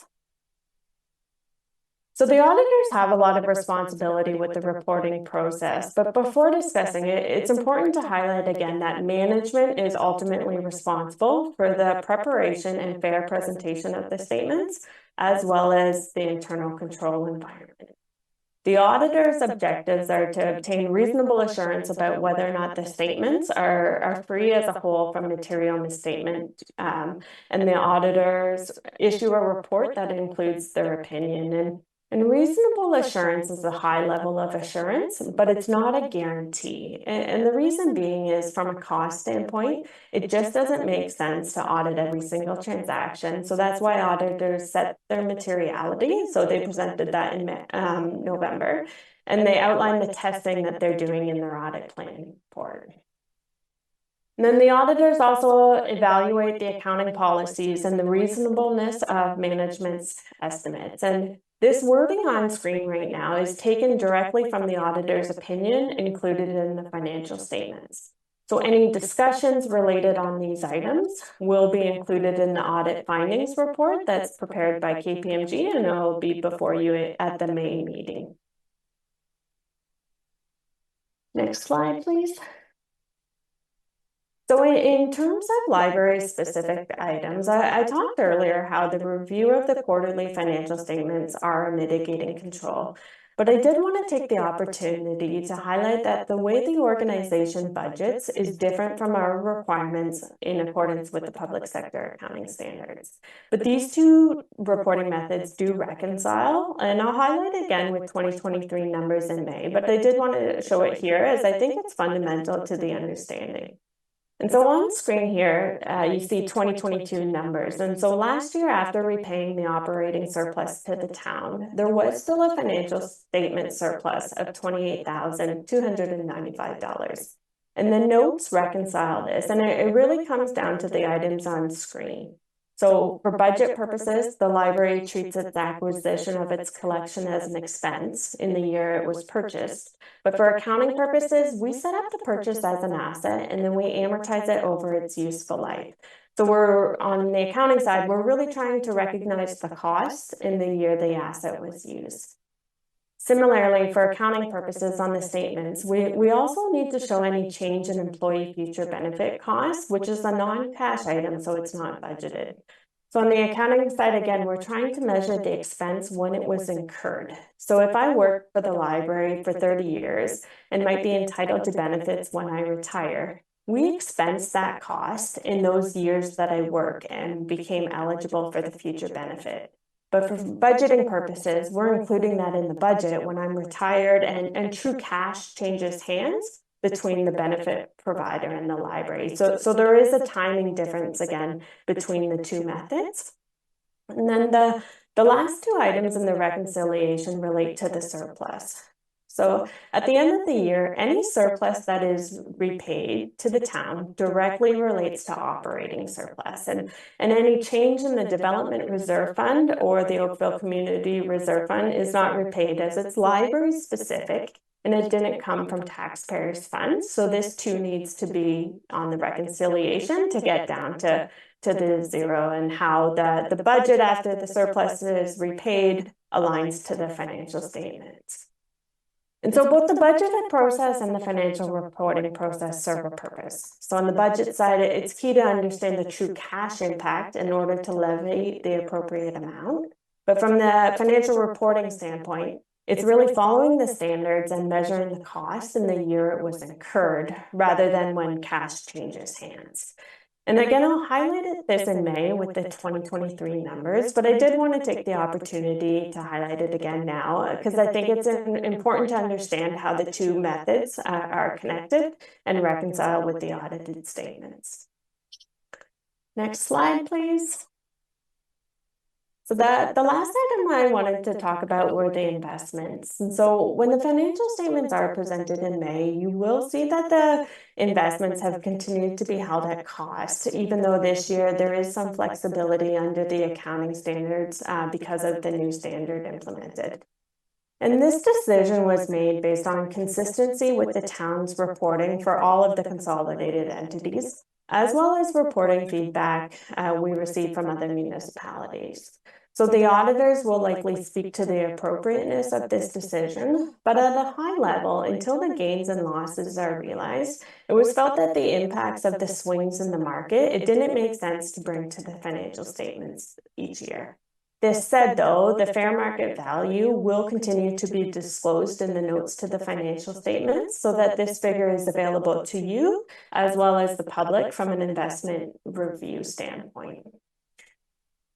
So the auditors have a lot of responsibility with the reporting process, but before discussing it, it's important to highlight again that management is ultimately responsible for the preparation and fair presentation of the statements, as well as the internal control environment. The auditor's objectives are to obtain reasonable assurance about whether or not the statements are free as a whole from material misstatement, and the auditors issue a report that includes their opinion. And reasonable assurance is a high level of assurance, but it's not a guarantee. And the reason being is from a cost standpoint, it just doesn't make sense to audit every single transaction. So that's why auditors set their materiality. So they presented that in November, and they outline the testing that they're doing in their audit plan report. And then the auditors also evaluate the accounting policies and the reasonableness of management's estimates. And this wording on screen right now is taken directly from the auditor's opinion included in the financial statements. So any discussions related on these items will be included in the audit findings report that's prepared by KPMG, and it will be before you at the May meeting. Next slide, please. So in terms of library-specific items, I talked earlier how the review of the quarterly financial statements are a mitigating control. But I did want to take the opportunity to highlight that the way the organization budgets is different from our requirements in accordance with the public sector accounting standards. But these two reporting methods do reconcile, and I'll highlight again with 2023 numbers in May, but I did want to show it here as I think it's fundamental to the understanding. And so on screen here, you see 2022 numbers. And so last year, after repaying the operating surplus to the town, there was still a financial statement surplus of $28,295. And the notes reconcile this, and it really comes down to the items on screen. So for budget purposes, the library treats its acquisition of its collection as an expense in the year it was purchased. But for accounting purposes, we set up the purchase as an asset and then we amortize it over its useful life. So we're on the accounting side, we're really trying to recognize the cost in the year the asset was used. Similarly, for accounting purposes on the statements, we also need to show any change in employee future benefit costs, which is a non-cash item, so it's not budgeted. So on the accounting side, again, we're trying to measure the expense when it was incurred. So if I work for the library for 30 years and might be entitled to benefits when I retire, we expense that cost in those years that I work and became eligible for the future benefit. But for budgeting purposes, we're including that in the budget when I'm retired and true cash changes hands between the benefit provider and the library. So there is a timing difference, again, between the two methods. And then the last two items in the reconciliation relate to the surplus. So at the end of the year, any surplus that is repaid to the town directly relates to operating surplus. And any change in the Development Reserve Fund or the Oakville Community Reserve Fund is not repaid, as it's library specific and it didn't come from taxpayers' funds. So this too needs to be on the reconciliation to get down to the zero, and how the budget after the surplus is repaid aligns to the financial statements. And so both the budget process and the financial reporting process serve a purpose. So on the budget side, it's key to understand the true cash impact in order to levy the appropriate amount. But from the financial reporting standpoint, it's really following the standards and measuring the cost in the year it was incurred, rather than when cash changes hands. And again, I'll highlight this in May with the 2023 numbers, but I did want to take the opportunity to highlight it again now, because I think it's important to understand how the two methods are connected and reconciled with the audited statements. Next slide, please. So the last item I wanted to talk about were the investments. And so when the financial statements are presented in May, you will see that the investments have continued to be held at cost, even though this year there is some flexibility under the accounting standards because of the new standard implemented. And this decision was made based on consistency with the town's reporting for all of the consolidated entities, as well as reporting feedback we received from other municipalities. So the auditors will likely speak to the appropriateness of this decision, but at a high level, until the gains and losses are realized, it was felt that the impacts of the swings in the market, it didn't make sense to bring to the financial statements each year. This said, though, the fair market value will continue to be disclosed in the notes to the financial statements, so that this figure is available to you as well as the public from an investment review standpoint.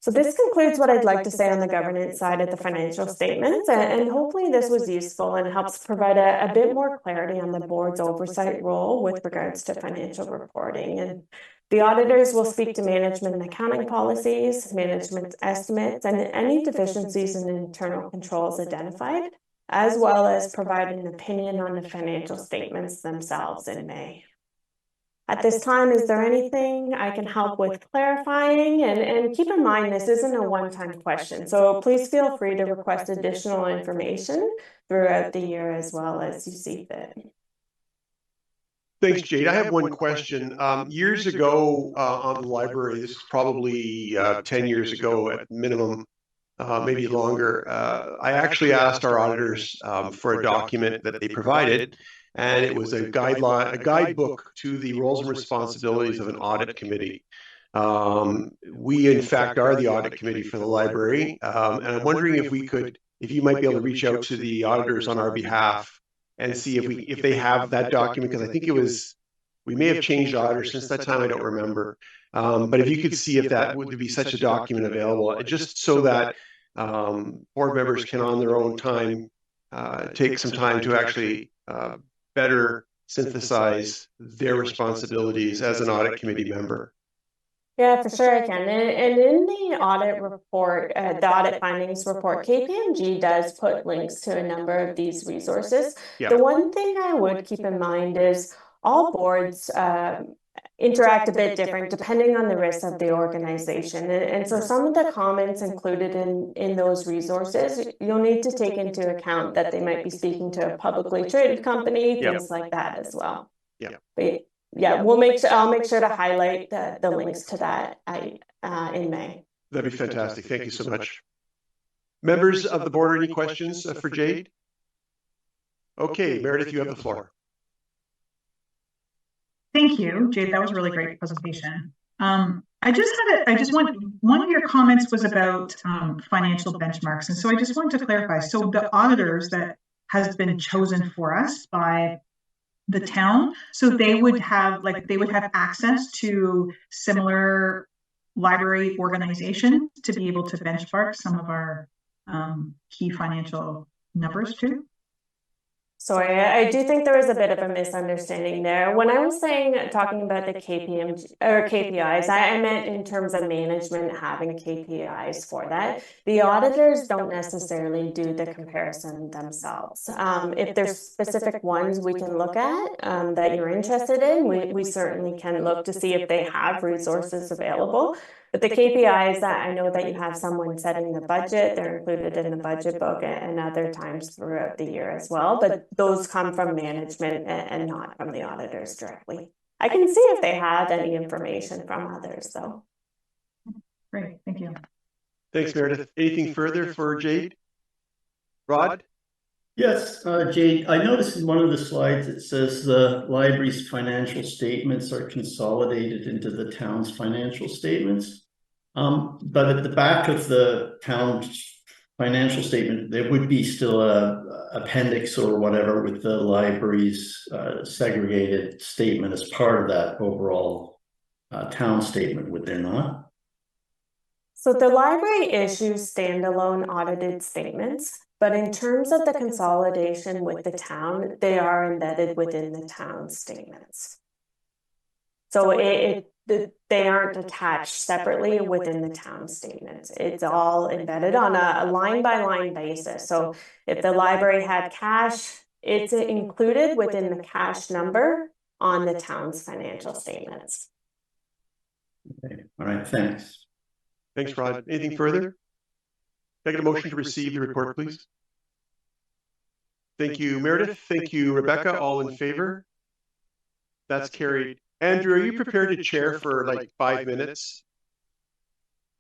So this concludes what I'd like to say on the governance side of the financial statements, and hopefully this was useful and helps provide a bit more clarity on the board's oversight role with regards to financial reporting. And the auditors will speak to management and accounting policies, management estimates, and any deficiencies in internal controls identified, as well as provide an opinion on the financial statements themselves in May. At this time, is there anything I can help with clarifying? And keep in mind, this isn't a one-time question, so please feel free to request additional information throughout the year as well as you see fit. Thanks, Jade. I have one question. Years ago on the library, this is probably 10 years ago at minimum, maybe longer, I actually asked our auditors for a document that they provided, and it was a guidebook to the roles and responsibilities of an audit committee. We, in fact, are the audit committee for the library, and I'm wondering if you might be able to reach out to the auditors on our behalf and see if they have that document, because I think we may have changed auditors since that time. I don't remember, but if you could see if that would be such a document available, just so that board members can, on their own time, take some time to actually better synthesize their responsibilities as an audit committee member. Yeah, for sure I can. And in the audit report, the audit findings report, KPMG does put links to a number of these resources. Yeah. The one thing I would keep in mind is all boards interact a bit different depending on the risk of the organization. And so some of the comments included in those resources, you'll need to take into account that they might be speaking to a publicly traded company, things like that as well. Yeah. But yeah, I'll make sure to highlight the links to that in May. That'd be fantastic. Thank you so much. Members of the board, any questions for Jade? Okay, Meredith, you have the floor. Thank you, Jade. That was a really great presentation. I just want, one of your comments was about financial benchmarks. And so I just wanted to clarify. So the auditors that has been chosen for us by the town, so they would have access to similar library organizations to be able to benchmark some of our key financial numbers too. Sorry, I do think there was a bit of a misunderstanding there. When I was talking about the KPIs, I meant in terms of management having KPIs for that. The auditors don't necessarily do the comparison themselves. If there's specific ones we can look at that you're interested in, we certainly can look to see if they have resources available. But the KPIs that I know that you have someone setting the budget, they're included in the budget book and other times throughout the year as well. But those come from management and not from the auditors directly. I can see if they have any information from others though. Great, thank you. Thanks, Meredith. Anything further for Jade? Rod? Yes, Jade, I noticed in one of the slides it says the library's financial statements are consolidated into the town's financial statements. But at the back of the town's financial statement, there would be still a appendix or whatever with the library's segregated statement as part of that overall town statement, would there not? So the library issues standalone audited statements, but in terms of the consolidation with the town, they are embedded within the town statements. So they aren't attached separately within the town statements. It's all embedded on a line-by-line basis. So if the library had cash, it's included within the cash number on the town's financial statements. Okay. All right, thanks. Thanks, Rod. Anything further? Can I get a motion to receive the report, please? Thank you, Meredith. Thank you, Rebecca. All in favor? That's carried. Andrew, are you prepared to chair for like 5 minutes?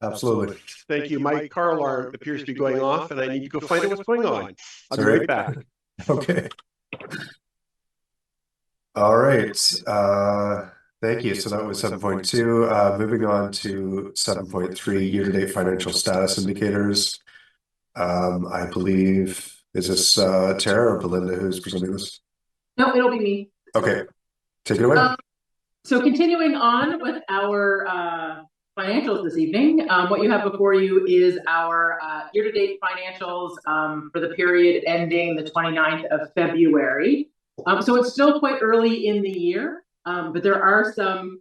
Absolutely. Thank you. My car alarm appears to be going off and I need to go find out what's going on. I'll be right back. Okay. All right. Thank you. So that was 7.2. Moving on to 7.3, year-to-date financial status indicators. I believe, is this Tara or Belinda who's presenting this? No, it'll be me. Okay. Take it away. So continuing on with our financials this evening, what you have before you is our year-to-date financials for the period ending the 29th of February. So it's still quite early in the year, but there are some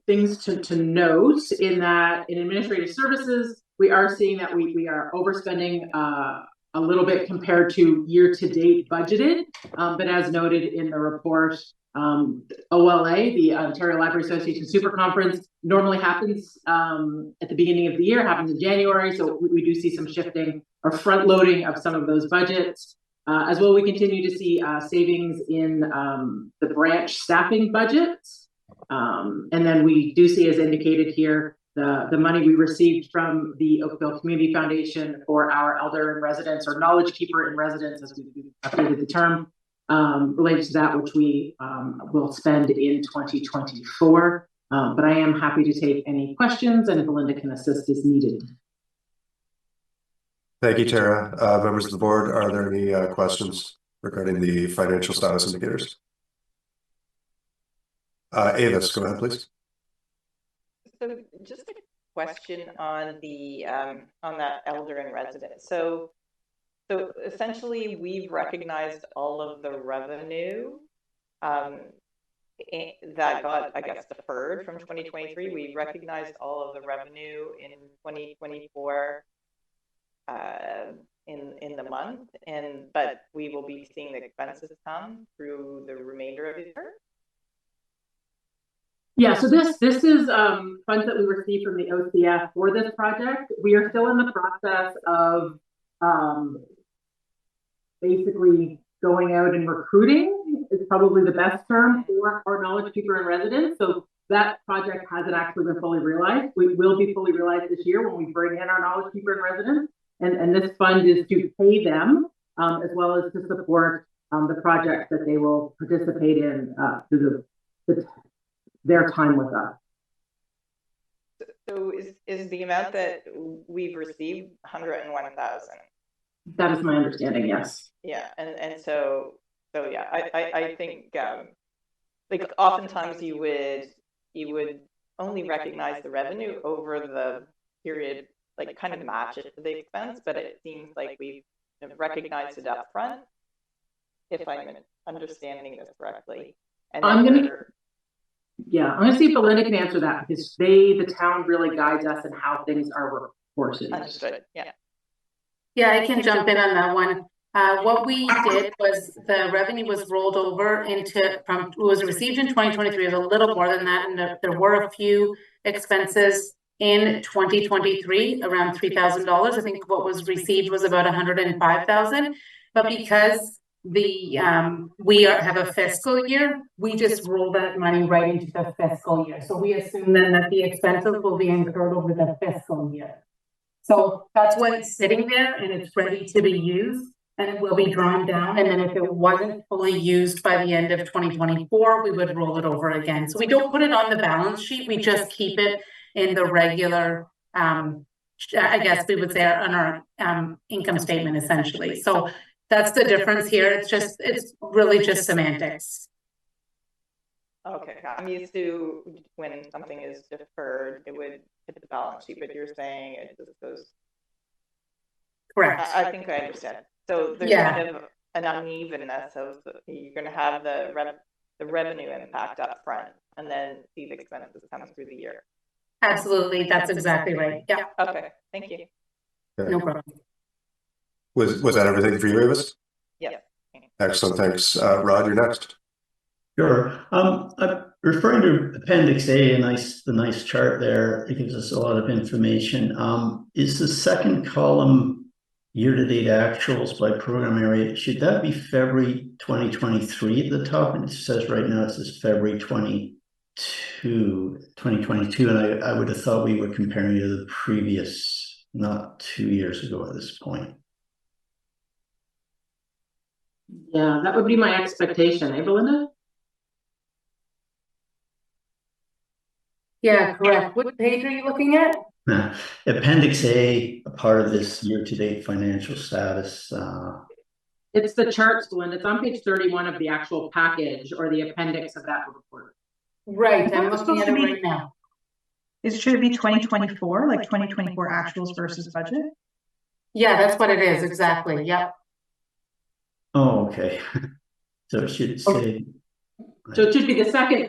things to note in that in administrative services, we are seeing that we are overspending a little bit compared to year-to-date budgeted, but as noted in the report, OLA, the Ontario Library Association Super Conference, normally happens at the beginning of the year, happens in January, so we do see some shifting or front loading of some of those budgets. As well, we continue to see savings in the branch staffing budgets. And then we do see, as indicated here, the money we received from the Oakville Community Foundation for our elder in residence or knowledge keeper in residence, as we updated the term, related to that, which we will spend in 2024. But I am happy to take any questions and Belinda can assist as needed. Thank you, Tara. Members of the board, are there any questions regarding the financial status indicators? Avis, go ahead, please. So just a question on the on that elder in residence. So essentially we've recognized all of the revenue that got, I guess, deferred from 2023. We recognized all of the revenue in 2024 in the month, but we will be seeing the expenses come through the remainder of the year. Yeah, so this is funds that we received from the OCF for this project. We are still in the process of basically going out and recruiting is probably the best term for our knowledge keeper in residence. So that project hasn't actually been fully realized. We will be fully realized this year when we bring in our knowledge keeper in residence. And this fund is to pay them as well as to support the projects that they will participate in through their time with us. So is the amount that we've received 101,000? That is my understanding, yes. Yeah, and so yeah, I think like oftentimes you would only recognize the revenue over the period, like kind of match it to the expense, but it seems like we've recognized it up front. if I'm understanding this correctly. And I'm then going to see if Belinda can answer that, because the town really guides us in how things are reported. Understood, yeah. Yeah, I can jump in on that one. What we did was the revenue was rolled over it was received in 2023, it was a little more than that, and there were a few expenses in 2023, around $3,000. I think what was received was about 105,000, but because we have a fiscal year, we just roll that money right into the fiscal year. So we assume then that the expenses will be incurred over the fiscal year. So that's why it's sitting there and it's ready to be used, and it will be drawn down. And then if it wasn't fully used by the end of 2024, we would roll it over again. So we don't put it on the balance sheet. We just keep it in the regular, I guess we would say on our income statement essentially. So that's the difference here. It's really just semantics. Okay, I'm used to when something is deferred, it would hit the balance sheet, but you're saying it just goes. Correct. I think I understand. So there's kind of an unevenness of you're going to have the revenue impact up front, and then see the expenses come through the year. Absolutely, that's exactly right. Yeah. Okay, thank you. Okay. No problem. Was that everything for you, Avis? Yes. Excellent, thanks. Rod, you're next. Sure. I'm referring to Appendix A, the nice chart there. It gives us a lot of information. Is the second column year-to-date actuals by program area? Should that be February 2023 at the top? And it says right now it says February 2022, and I would have thought we were comparing to the previous, not 2 years ago at this point. Yeah, that would be my expectation, eh, Belinda? Yeah, correct. What page are you looking at? Appendix A, a part of this year-to-date financial status. It's the charts, Belinda. It's on page 31 of the actual package or the appendix of that report. Right, I'm looking at it right now. Should it be 2024, like 2024 actuals versus budget? Yeah, that's what it is, exactly. Yep. Oh, okay. So it should say. So it should be the second,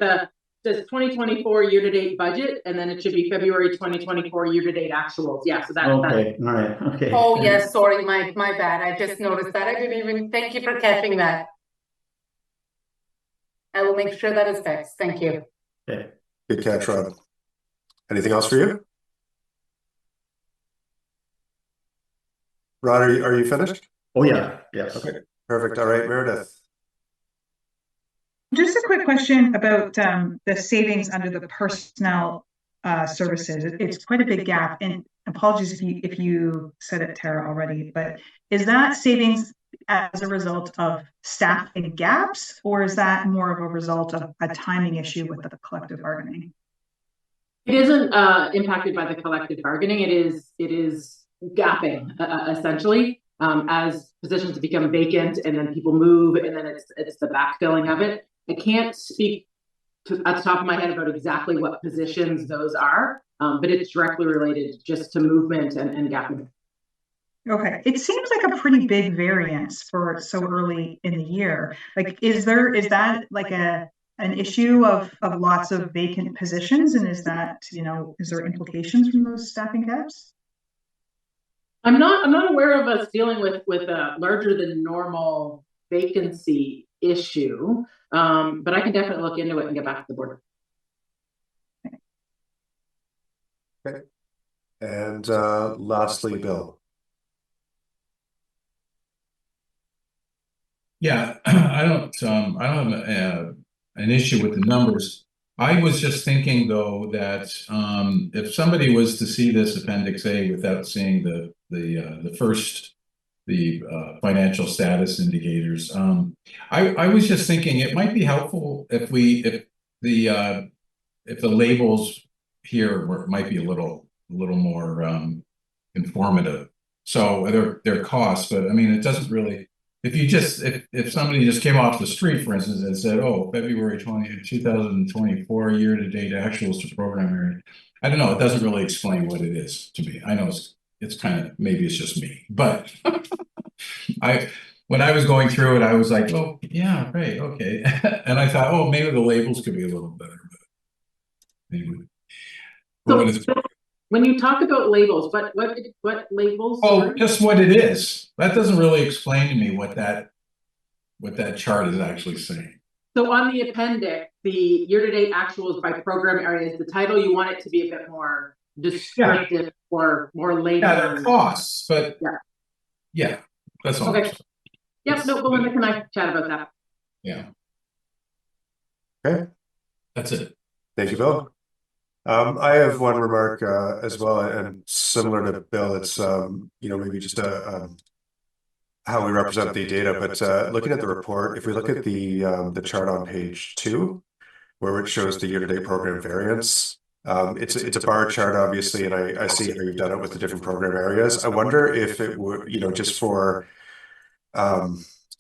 says 2024 year-to-date budget, and then it should be February 2024 year-to-date actuals. Yeah, so that. Okay, all right, okay. Oh, yes, sorry, my bad. I just noticed that. I didn't even, thank you for catching that. I will make sure that is fixed. Thank you. Okay, good catch, Rob. Anything else for you? Rod, are you finished? Oh, yeah, yes. Okay, perfect. All right, Meredith. Just a quick question about the savings under the personnel services. It's quite a big gap, and apologies if you said it, Tara, already, but is that savings as a result of staffing gaps, or is that more of a result of a timing issue with the collective bargaining? It isn't impacted by the collective bargaining. It is gapping essentially as positions become vacant and then people move, and then it's the backfilling of it. I can't speak at the top of my head about exactly what positions those are, but it's directly related just to movement and gapping. Okay, it seems like a pretty big variance for so early in the year. Like, is that like an issue of lots of vacant positions, and is that, is there implications from those staffing gaps? I'm not aware of us dealing with a larger than normal vacancy issue, but I can definitely look into it and get back to the board. Okay, and lastly, Bill. Yeah, I don't have an issue with the numbers. I was just thinking though that if somebody was to see this Appendix A without seeing the financial status indicators, I was just thinking it might be helpful if the labels here might be a little more informative. So they're costs, but I mean it doesn't really. If somebody just came off the street, for instance, and said, "Oh, February 2024 year-to-date actuals to program area," I don't know. It doesn't really explain what it is to me. I know it's kind of, maybe it's just me, but when I was going through it, I was like, oh, yeah, right, okay. And I thought, oh, maybe the labels could be a little better. But anyway. So when you talk about labels, what labels? Oh, just what it is. That doesn't really explain to me what that chart is actually saying. So on the appendix, the year-to-date actuals by program areas, the title, you want it to be a bit more descriptive or more later. Yeah, they're costs, but yeah, that's all. Okay. Yep, no, Belinda, can I chat about that? Yeah. Okay. That's it. Thank you, Bill. I have one remark as well, and similar to Bill, it's maybe just how we represent the data, but looking at the report, if we look at the chart on page 2, where it shows the year-to-date program variance, it's a bar chart, obviously, and I see how you've done it with the different program areas. I wonder if it would, just for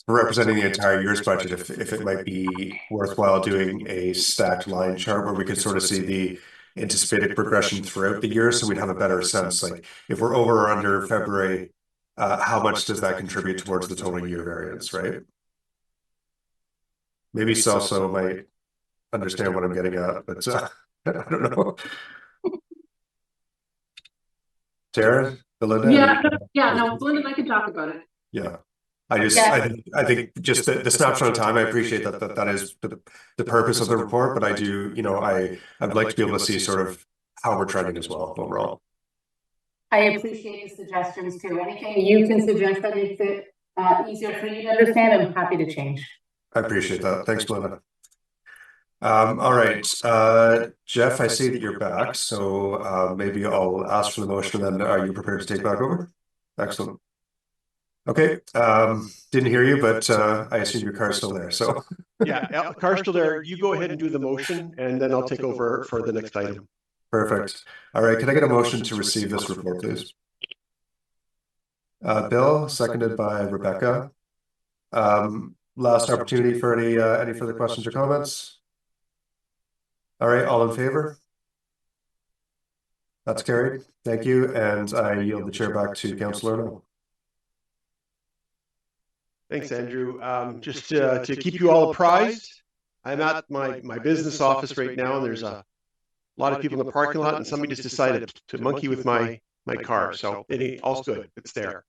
representing the entire year's budget, if it might be worthwhile doing a stacked line chart where we could sort of see the anticipated progression throughout the year, so we'd have a better sense, like if we're over or under February, how much does that contribute towards the total year variance, right? Maybe Celso might understand what I'm getting at, but I don't know. Tara, Belinda? No, Belinda and I can talk about it. Yeah. I think just the snapshot of time, I appreciate that is the purpose of the report, but I do, I'd like to be able to see sort of how we're trending as well overall. I appreciate the suggestions too. Anything you can suggest that makes it easier for you to understand, I'm happy to change. I appreciate that. Thanks, Belinda. All right, Jeff, I see that you're back, so maybe I'll ask for the motion, and then are you prepared to take back over? Excellent. Okay, didn't hear you, but I assume your car's still there, so. Yeah, car's still there. You go ahead and do the motion, and then I'll take over for the next item. Perfect. All right, can I get a motion to receive this report, please? Bill, seconded by Rebecca. Last opportunity for any further questions or comments? All right, all in favor? That's carried. Thank you, and I yield the chair back to Councillor Arnaud. Thanks, Andrew. Just to keep you all apprised, I'm at my business office right now, and there's a lot of people in the parking lot, and somebody just decided to monkey with my car. So all's good. It's there.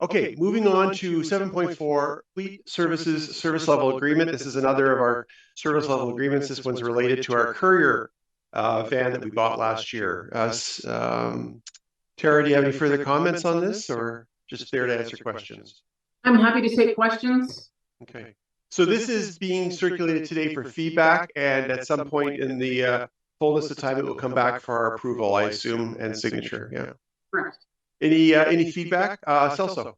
Okay, moving on to 7.4, Fleet Services Service Level Agreement. This is another of our service level agreements. This one's related to our courier van that we bought last year. Tara, do you have any further comments on this, or just there to answer questions? I'm happy to take questions. Okay. So this is being circulated today for feedback, and at some point in the fullness of time, it will come back for our approval, I assume, and signature. Yeah. Correct. Any feedback? Celso?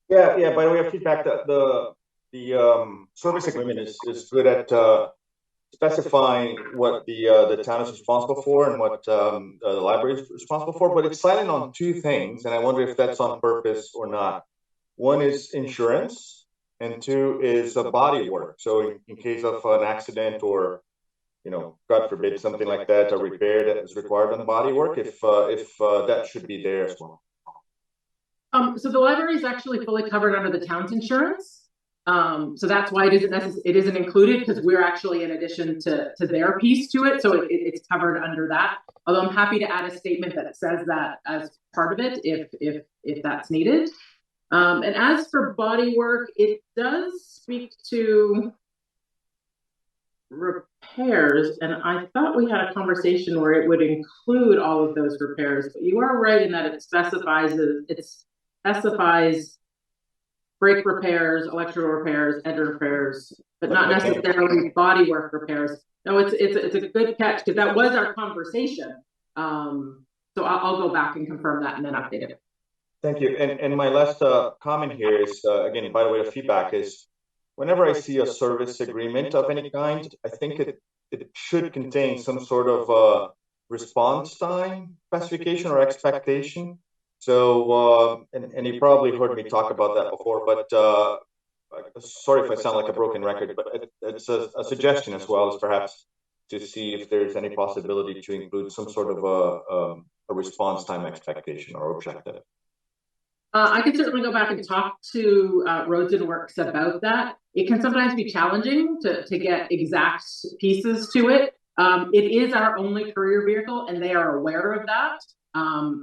Yeah. By the way of feedback, the service agreement is good at specifying what the town is responsible for and what the library is responsible for, but it's silent on two things, and I wonder if that's on purpose or not. One is insurance, and two is body work. So in case of an accident or, God forbid, something like that, a repair that is required on the body work, if that should be there as well. So the library is actually fully covered under the town's insurance. So that's why it isn't included, because we're actually in addition to their piece to it. So it's covered under that. Although I'm happy to add a statement that says that as part of it, if that's needed. And as for body work, it does speak to repairs, and I thought we had a conversation where it would include all of those repairs, but you are right in that it specifies brake repairs, electrical repairs, engine repairs, but not necessarily body work repairs. No, it's a good catch, because that was our conversation. So I'll go back and confirm that and then update it. Thank you. And my last comment here is, again, by the way of feedback, is whenever I see a service agreement of any kind, I think it should contain some sort of response time specification or expectation. So, and you probably heard me talk about that before, but sorry if I sound like a broken record, but it's a suggestion as well as perhaps to see if there's any possibility to include some sort of a response time expectation or objective. I can certainly go back and talk to Roads and Works about that. It can sometimes be challenging to get exact pieces to it. It is our only courier vehicle, and they are aware of that.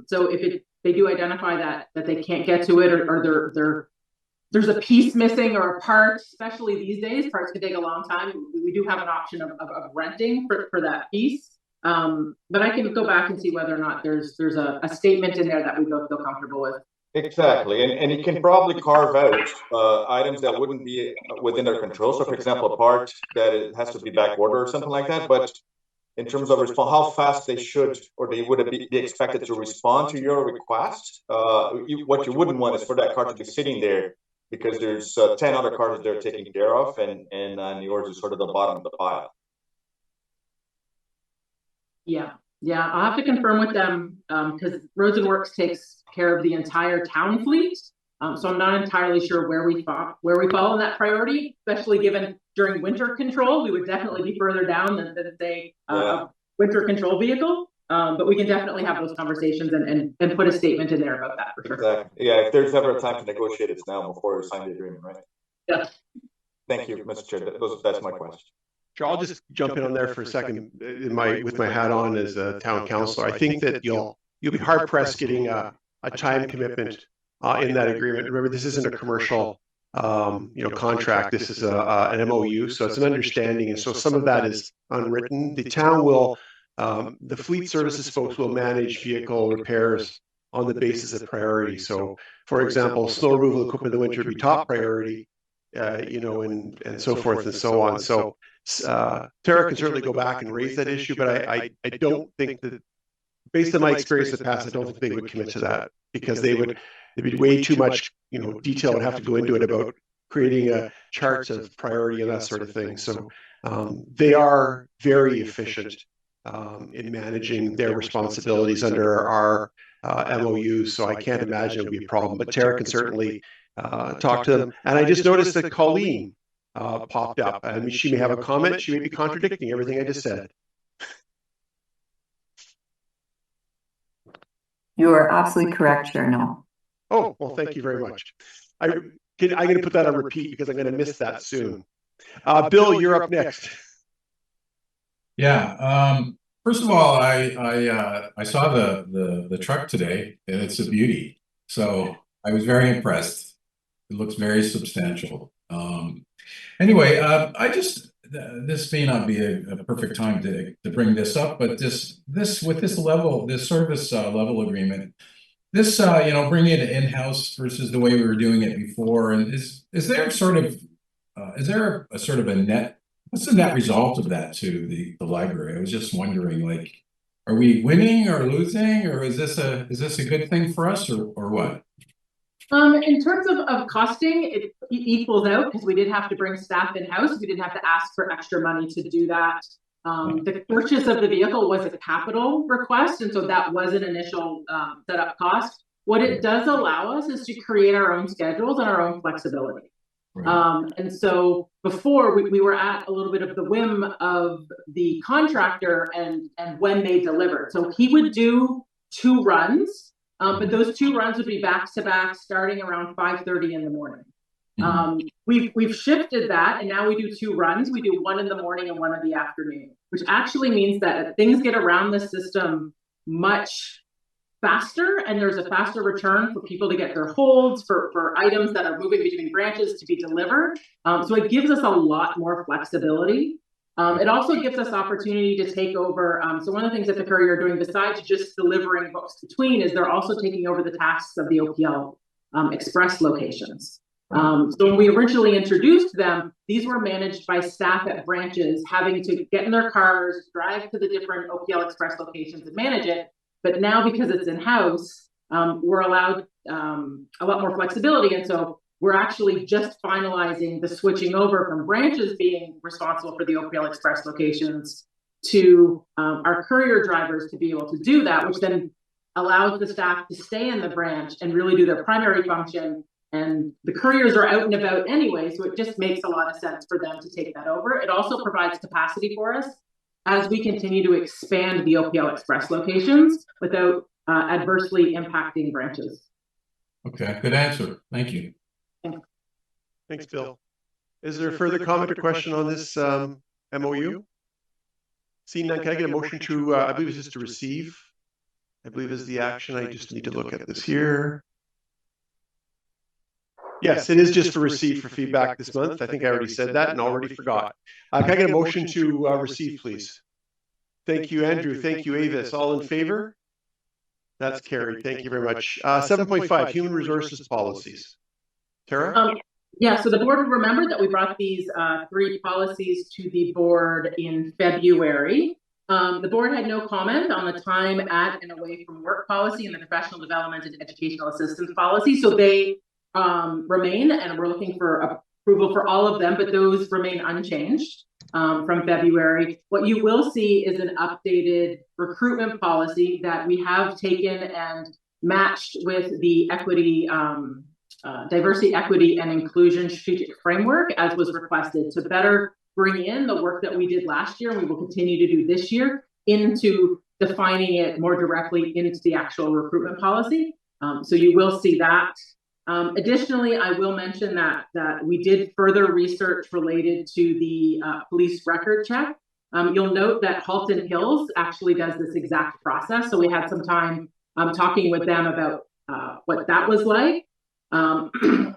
So if they do identify that they can't get to it, or there's a piece missing or a part, especially these days, parts can take a long time. We do have an option of renting for that piece. But I can go back and see whether or not there's a statement in there that we both feel comfortable with. Exactly, and you can probably carve out items that wouldn't be within their control. So, for example, a part that it has to be back ordered or something like that. But in terms of response, how fast they should or they would be expected to respond to your request. What you wouldn't want is for that car to be sitting there because there's 10 other cars that they're taking care of, and yours is sort of the bottom of the pile. Yeah, I'll have to confirm with them because Roads and Works takes care of the entire town fleet. So I'm not entirely sure where we fall in that priority, especially given during winter control, we would definitely be further down than say a winter control vehicle. But we can definitely have those conversations and put a statement in there about that for sure. Exactly. Yeah, if there's ever a time to negotiate, it's now before we sign the agreement, right? Yeah. Thank you, Mr. Chair. That's my question. Sure, I'll just jump in on there for a second with my hat on as a town councilor. I think that you'll be hard pressed getting a time commitment in that agreement. Remember, this isn't a commercial contract. This is an MOU, so it's an understanding, and so some of that is unwritten. The town will, the fleet services folks will manage vehicle repairs on the basis of priority. So, for example, snow removal equipment in the winter would be top priority, and so forth and so on. So, Tara can certainly go back and raise that issue, but I don't think that, based on my experience in the past, I don't think they would commit to that because there'd be way too much, detail would have to go into it about creating charts of priority and that sort of thing. So they are very efficient in managing their responsibilities under our MOU. So I can't imagine it would be a problem, but Tara can certainly talk to them. And I just noticed that Colleen popped up, and she may have a comment. She may be contradicting everything I just said. You are absolutely correct, Chair. No. Oh, well, thank you very much. I'm going to put that on repeat because I'm going to miss that soon. Bill, you're up next. Yeah. First of all, I saw the truck today, and it's a beauty. So I was very impressed. It looks very substantial. Anyway, this may not be a perfect time to bring this up, but this service level agreement, bringing it in-house versus the way we were doing it before, and is there a sort of a net? What's the net result of that to the library? I was just wondering, like, are we winning or losing, or is this a good thing for us, or what? In terms of costing, it equals out because we did have to bring staff in-house. We didn't have to ask for extra money to do that. The purchase of the vehicle was a capital request, and so that was an initial setup cost. What it does allow us is to create our own schedules and our own flexibility. Right. And so before we were at a little bit of the whim of the contractor and when they delivered. So he would do 2 runs. But those 2 runs would be back to back starting around 5:30 in the morning. We've shifted that, and now we do 2 runs. We do 1 in the morning and 1 in the afternoon, which actually means that things get around the system much faster, and there's a faster return for people to get their holds for items that are moving between branches to be delivered. So it gives us a lot more flexibility. It also gives us opportunity to take over. So one of the things that the courier are doing besides just delivering books between is they're also taking over the tasks of the OPL express locations. So when we originally introduced them, these were managed by staff at branches having to get in their cars, drive to the different OPL express locations and manage it. But now because it's in-house, we're allowed a lot more flexibility. And so we're actually just finalizing the switching over from branches being responsible for the OPL Express locations to our courier drivers to be able to do that, which then allows the staff to stay in the branch and really do their primary function. And the couriers are out and about anyway, so it just makes a lot of sense for them to take that over. It also provides capacity for us as we continue to expand the OPL Express locations without adversely impacting branches. Okay, good answer. Thank you. Thanks, Bill. Is there further comment or question on this MOU? Seeing none, can I get a motion to, I believe it's just to receive? I believe is the action. I just need to look at this here. Yes, it is just for receive for feedback this month. I think I already said that and already forgot. Can I get a motion to receive, please? Thank you, Andrew. Thank you, Avis. All in favor? That's carried. Thank you very much. 7.5, human resources policies. Tara? Yeah, so the board will remember that we brought these 3 policies to the board in February. The board had no comment on the time, at, and away from work policy and the professional development and educational assistance policy. So they remain, and we're looking for approval for all of them, but those remain unchanged from February. What you will see is an updated recruitment policy that we have taken and matched with the equity, diversity, equity, and inclusion strategic framework as was requested to better bring in the work that we did last year and we will continue to do this year into defining it more directly into the actual recruitment policy. So you will see that. Additionally, I will mention that we did further research related to the police record check. You'll note that Halton Hills actually does this exact process. So we had some time talking with them about what that was like.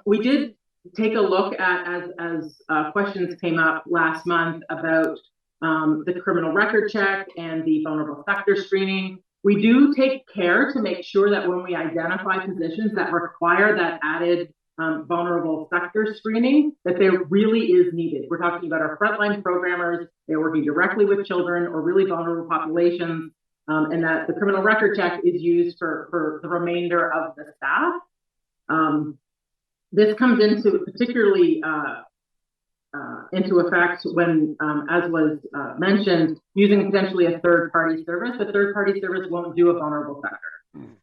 We did take a look at, as questions came up last month about the criminal record check and the vulnerable sector screening. We do take care to make sure that when we identify positions that require that added vulnerable sector screening, that there really is needed. We're talking about our frontline programmers, they're working directly with children or really vulnerable populations, and that the criminal record check is used for the remainder of the staff. This comes into particularly into effect when, as was mentioned, using potentially a third-party service. A third-party service won't do a vulnerable sector.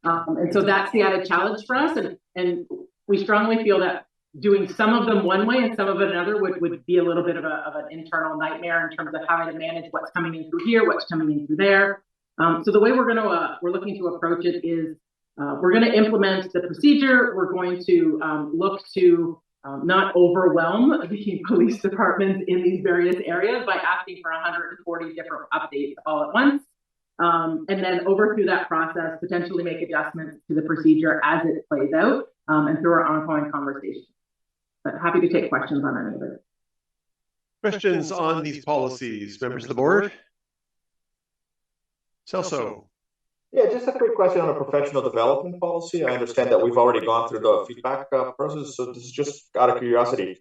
And so that's the added challenge for us. And we strongly feel that doing some of them one way and some of it another would be a little bit of an internal nightmare in terms of having to manage what's coming in through here, what's coming in through there. So the way we're looking to approach it is we're going to implement the procedure. We're going to look to not overwhelm the police departments in these various areas by asking for 140 different updates all at once. And then over through that process, potentially make adjustments to the procedure as it plays out and through our ongoing conversation. But happy to take questions on any of it. Questions on these policies, members of the board? Celso. Yeah, just a quick question on a professional development policy. I understand that we've already gone through the feedback process, so this is just out of curiosity.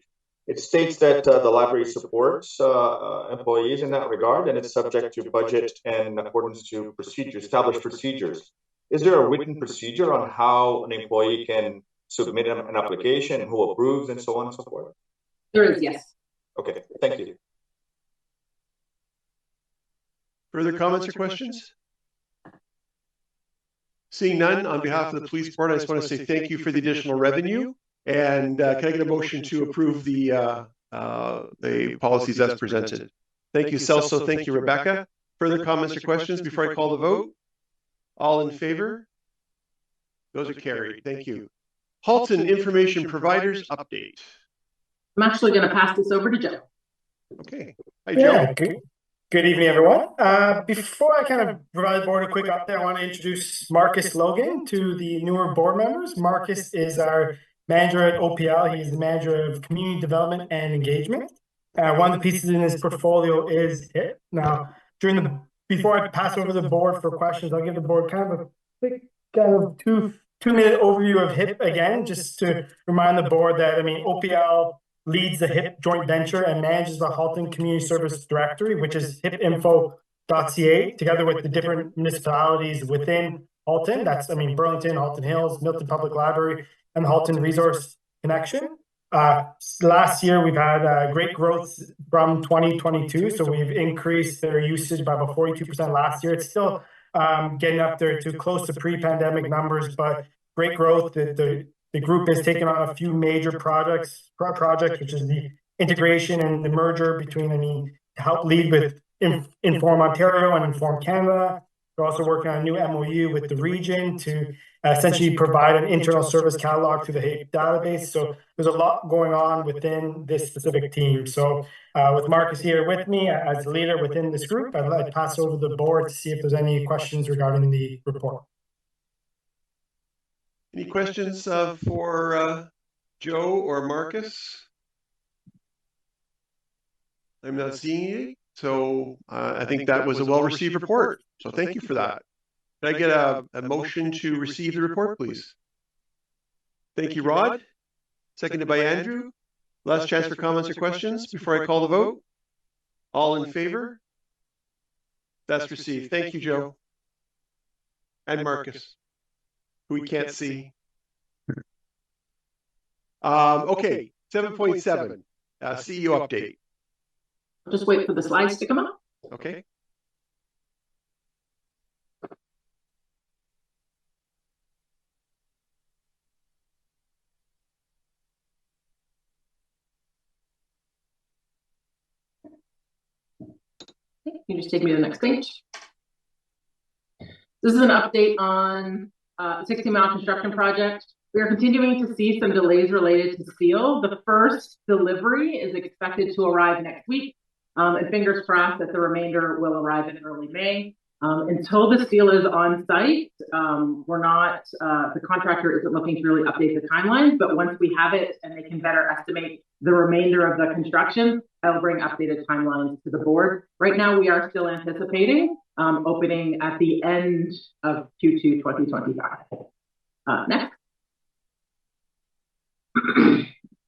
It states that the library supports employees in that regard, and it's subject to budget and in accordance to established procedures. Is there a written procedure on how an employee can submit an application, and who approves, and so on and so forth? There is, yes. Okay, thank you. Further comments or questions? Seeing none, on behalf of the police board, I just want to say thank you for the additional revenue. And can I get a motion to approve the policies as presented? Thank you, Celso. Thank you, Rebecca. Further comments or questions before I call the vote? All in favor? Those are carried. Thank you. Halton Information Providers Update. I'm actually going to pass this over to Joe. Okay. Hi, Joe. Good evening, everyone. Before I kind of provide the board a quick update, I want to introduce Marcus Logan to the newer board members. Marcus is our manager at OPL. He's the manager of community development and engagement. One of the pieces in his portfolio is HIP. Now, before I pass over the board for questions, I'll give the board kind of a quick kind of two-minute overview of HIP again, just to remind the board that, I mean, OPL leads the HIP joint venture and manages the Halton Community Service Directory, which is hipinfo.ca, together with the different municipalities within Halton. That's, I mean, Burlington, Halton Hills, Milton Public Library, and the Halton Resource Connection. Last year, we've had great growth from 2022, so we've increased their usage by about 42% last year. It's still getting up there to close to pre-pandemic numbers, but great growth. The group has taken on a few major projects, which is the integration and the merger between, to help lead with Inform Ontario and Inform Canada. We're also working on a new MOU with the region to essentially provide an internal service catalog to the HAPE database. So there's a lot going on within this specific team. So with Marcus here with me as the leader within this group, I'd like to pass over to the board to see if there's any questions regarding the report. Any questions for Joe or Marcus? I'm not seeing you. So I think that was a well-received report. So thank you for that. Can I get a motion to receive the report, please? Thank you, Rod. Seconded by Andrew. Last chance for comments or questions before I call the vote. All in favor? That's received. Thank you, Joe. And Marcus, who we can't see. Okay, 7.7, CEO update. Just wait for the slides to come up. Okay. You just take me to the next page. This is an update on 60-mile construction project. We are continuing to see some delays related to steel. The first delivery is expected to arrive next week, and fingers crossed that the remainder will arrive in early May. Until the steel is on site, the contractor isn't looking to really update the timelines, but once we have it and they can better estimate the remainder of the construction, I'll bring updated timelines to the board. Right now, we are still anticipating opening at the end of Q2 2025. Next.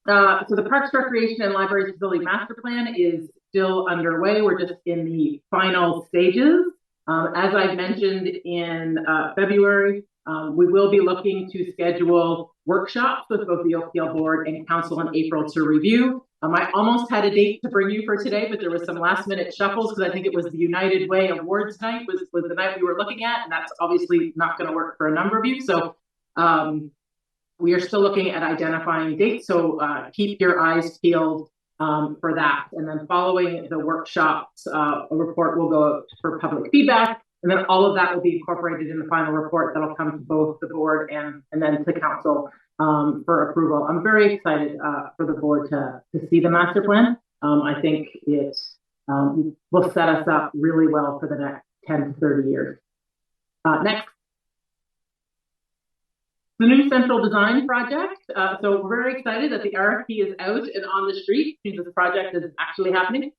So the Parks, Recreation, and Libraries Facility Master Plan is still underway. We're just in the final stages. As I mentioned in February, we will be looking to schedule workshops with both the Oakville Board and Council in April to review. I almost had a date to bring you for today, but there was some last-minute shuffles because I think it was the United Way Awards night was the night we were looking at, and that's obviously not going to work for a number of you. So we are still looking at identifying dates, so keep your eyes peeled for that. And then following the workshops, a report will go out for public feedback, and then all of that will be incorporated in the final report that'll come to both the board and then to council for approval. I'm very excited for the board to see the master plan. I think it will set us up really well for the next 10 to 30 years. Next. The new central design project. So we're very excited that the RFP is out and on the street because this project is actually happening.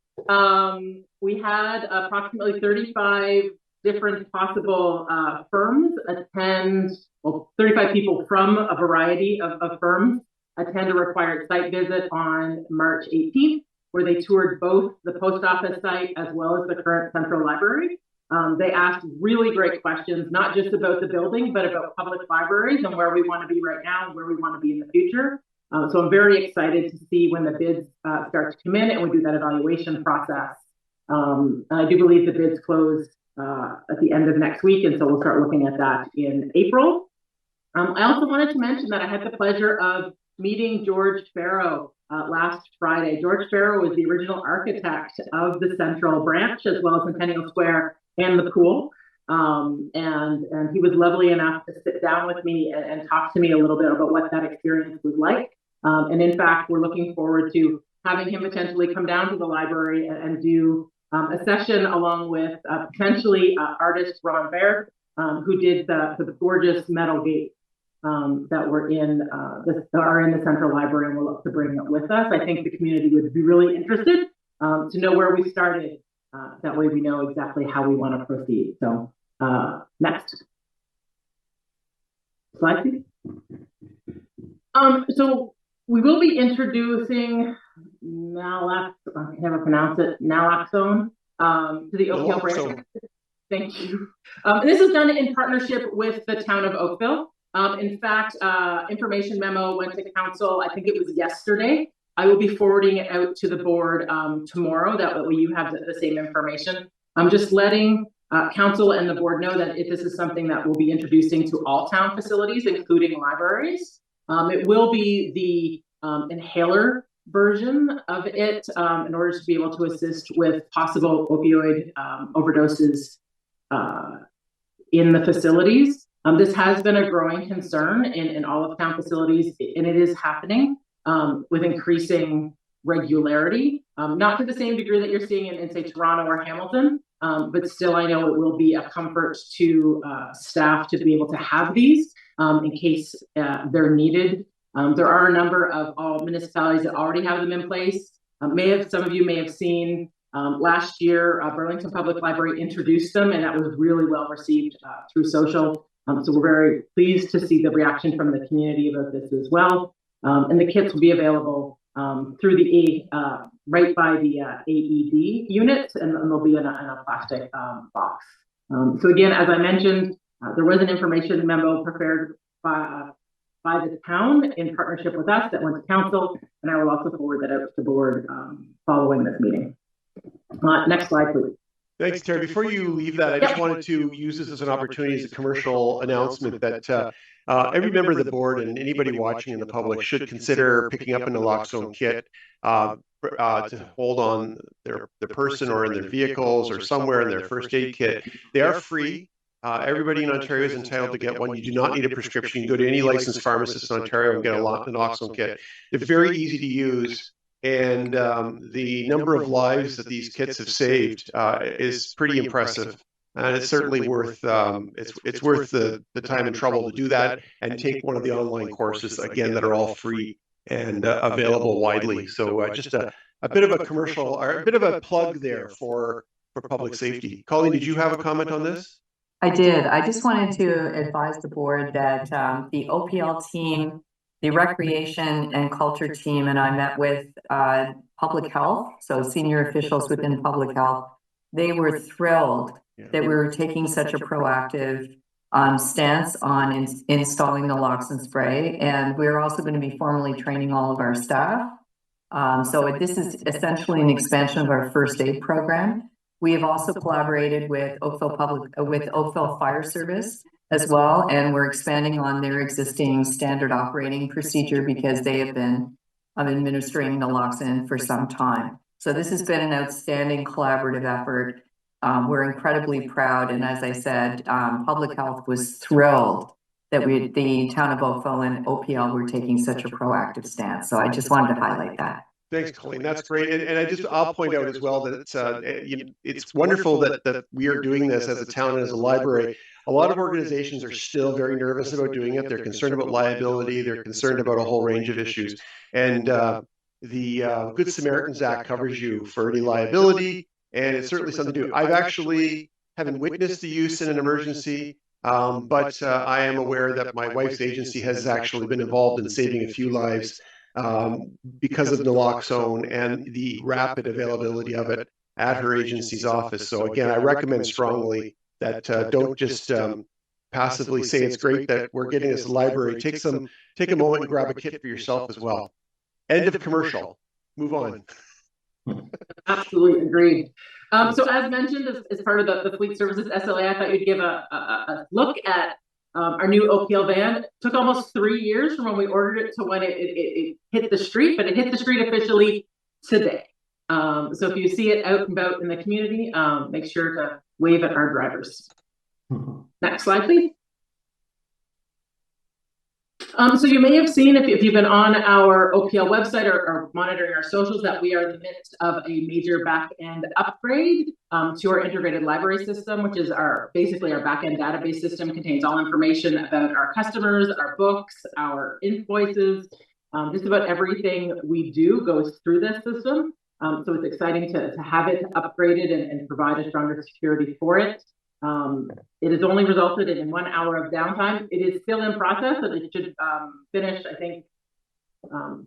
We had approximately 35 different possible firms attend, well, 35 people from a variety of firms attend a required site visit on March 18th, where they toured both the post office site as well as the current central library. They asked really great questions, not just about the building, but about public libraries and where we want to be right now and where we want to be in the future. So I'm very excited to see when the bids start to come in and we do that evaluation process. I do believe the bids close at the end of next week, and so we'll start looking at that in April. I also wanted to mention that I had the pleasure of meeting George Farrow last Friday. George Farrow was the original architect of the Central Branch, as well as Centennial Square and the pool. And he was lovely enough to sit down with me and talk to me a little bit about what that experience was like. And in fact, we're looking forward to having him potentially come down to the library and do a session along with potentially artist Ron Baird, who did the gorgeous metal gates that were are in the Central Library, and we'll look to bring it with us. I think the community would be really interested to know where we started. That way we know exactly how we want to proceed. So next slide, please. So we will be introducing I can never pronounce it, naloxone to the Oakville branch. Thank you. This is done in partnership with the town of Oakville. In fact, information memo went to council, I think it was yesterday. I will be forwarding it out to the board tomorrow. That way you have the same information. I'm just letting council and the board know that this is something that we'll be introducing to all town facilities, including libraries. It will be the inhaler version of it in order to be able to assist with possible opioid overdoses in the facilities. This has been a growing concern in all of town facilities, and it is happening with increasing regularity, not to the same degree that you're seeing in say, Toronto or Hamilton, but still I know it will be a comfort to staff to be able to have these in case they're needed. There are a number of all municipalities that already have them in place. Some of you may have seen last year, Burlington Public Library introduced them, and that was really well received through social. So we're very pleased to see the reaction from the community about this as well. And the kits will be available through the right by the AED units, and they'll be in a plastic box. So again, as I mentioned, there was an information memo prepared by the town in partnership with us that went to council, and I will also forward that out to the board following this meeting. Next slide, please. Thanks, Terry. Before you leave that, I just wanted to use this as an opportunity as a commercial announcement that every member of the board and anybody watching in the public should consider picking up a naloxone kit to hold on their person or in their vehicles or somewhere in their first aid kit. They are free. Everybody in Ontario is entitled to get one. You do not need a prescription. You can go to any licensed pharmacist in Ontario and get a naloxone kit. They're very easy to use. And the number of lives that these kits have saved is pretty impressive, and it's certainly worth it's worth the time and trouble to do that and take one of the online courses again that are all free and available widely. So just a bit of a commercial or a bit of a plug there for public safety. Colleen, did you have a comment on this? I did. I just wanted to advise the board that the OPL team, the recreation and culture team, and I met with public health, so senior officials within public health. They were thrilled that we were taking such a proactive stance on installing the naloxone spray, and we're also going to be formally training all of our staff. So this is essentially an expansion of our first aid program. We have also collaborated with Oakville Fire Service as well, and we're expanding on their existing standard operating procedure because they have been administering naloxone for some time. So this has been an outstanding collaborative effort. We're incredibly proud, and as I said, public health was thrilled that the town of Oakville and OPL were taking such a proactive stance. So I just wanted to highlight that. Thanks, Colleen. That's great. And I'll point out as well that it's wonderful that we are doing this as a town and as a library. A lot of organizations are still very nervous about doing it. They're concerned about liability. They're concerned about a whole range of issues. And the Good Samaritans Act covers you for any liability, and it's certainly something to do. I've actually haven't witnessed the use in an emergency, but I am aware that my wife's agency has actually been involved in saving a few lives because of naloxone and the rapid availability of it at her agency's office. So again, I recommend strongly that don't just passively say it's great that we're getting this library. Take a moment and grab a kit for yourself as well. End of commercial. Move on. Absolutely agreed. So as mentioned, as part of the Fleet Services SLA, I thought you'd give a look at our new OPL van. It took almost 3 years from when we ordered it to when it hit the street, but it hit the street officially today. So if you see it out and about in the community, make sure to wave at our drivers. Next slide, please. So you may have seen, if you've been on our OPL website or monitoring our socials, that we are in the midst of a major back-end upgrade to our integrated library system, which is basically our back-end database system. Contains all information about our customers, our books, our invoices. Just about everything we do goes through this system. So it's exciting to have it upgraded and provide a stronger security for it. It has only resulted in 1 hour of downtime. It is still in process, and it should finish, I think,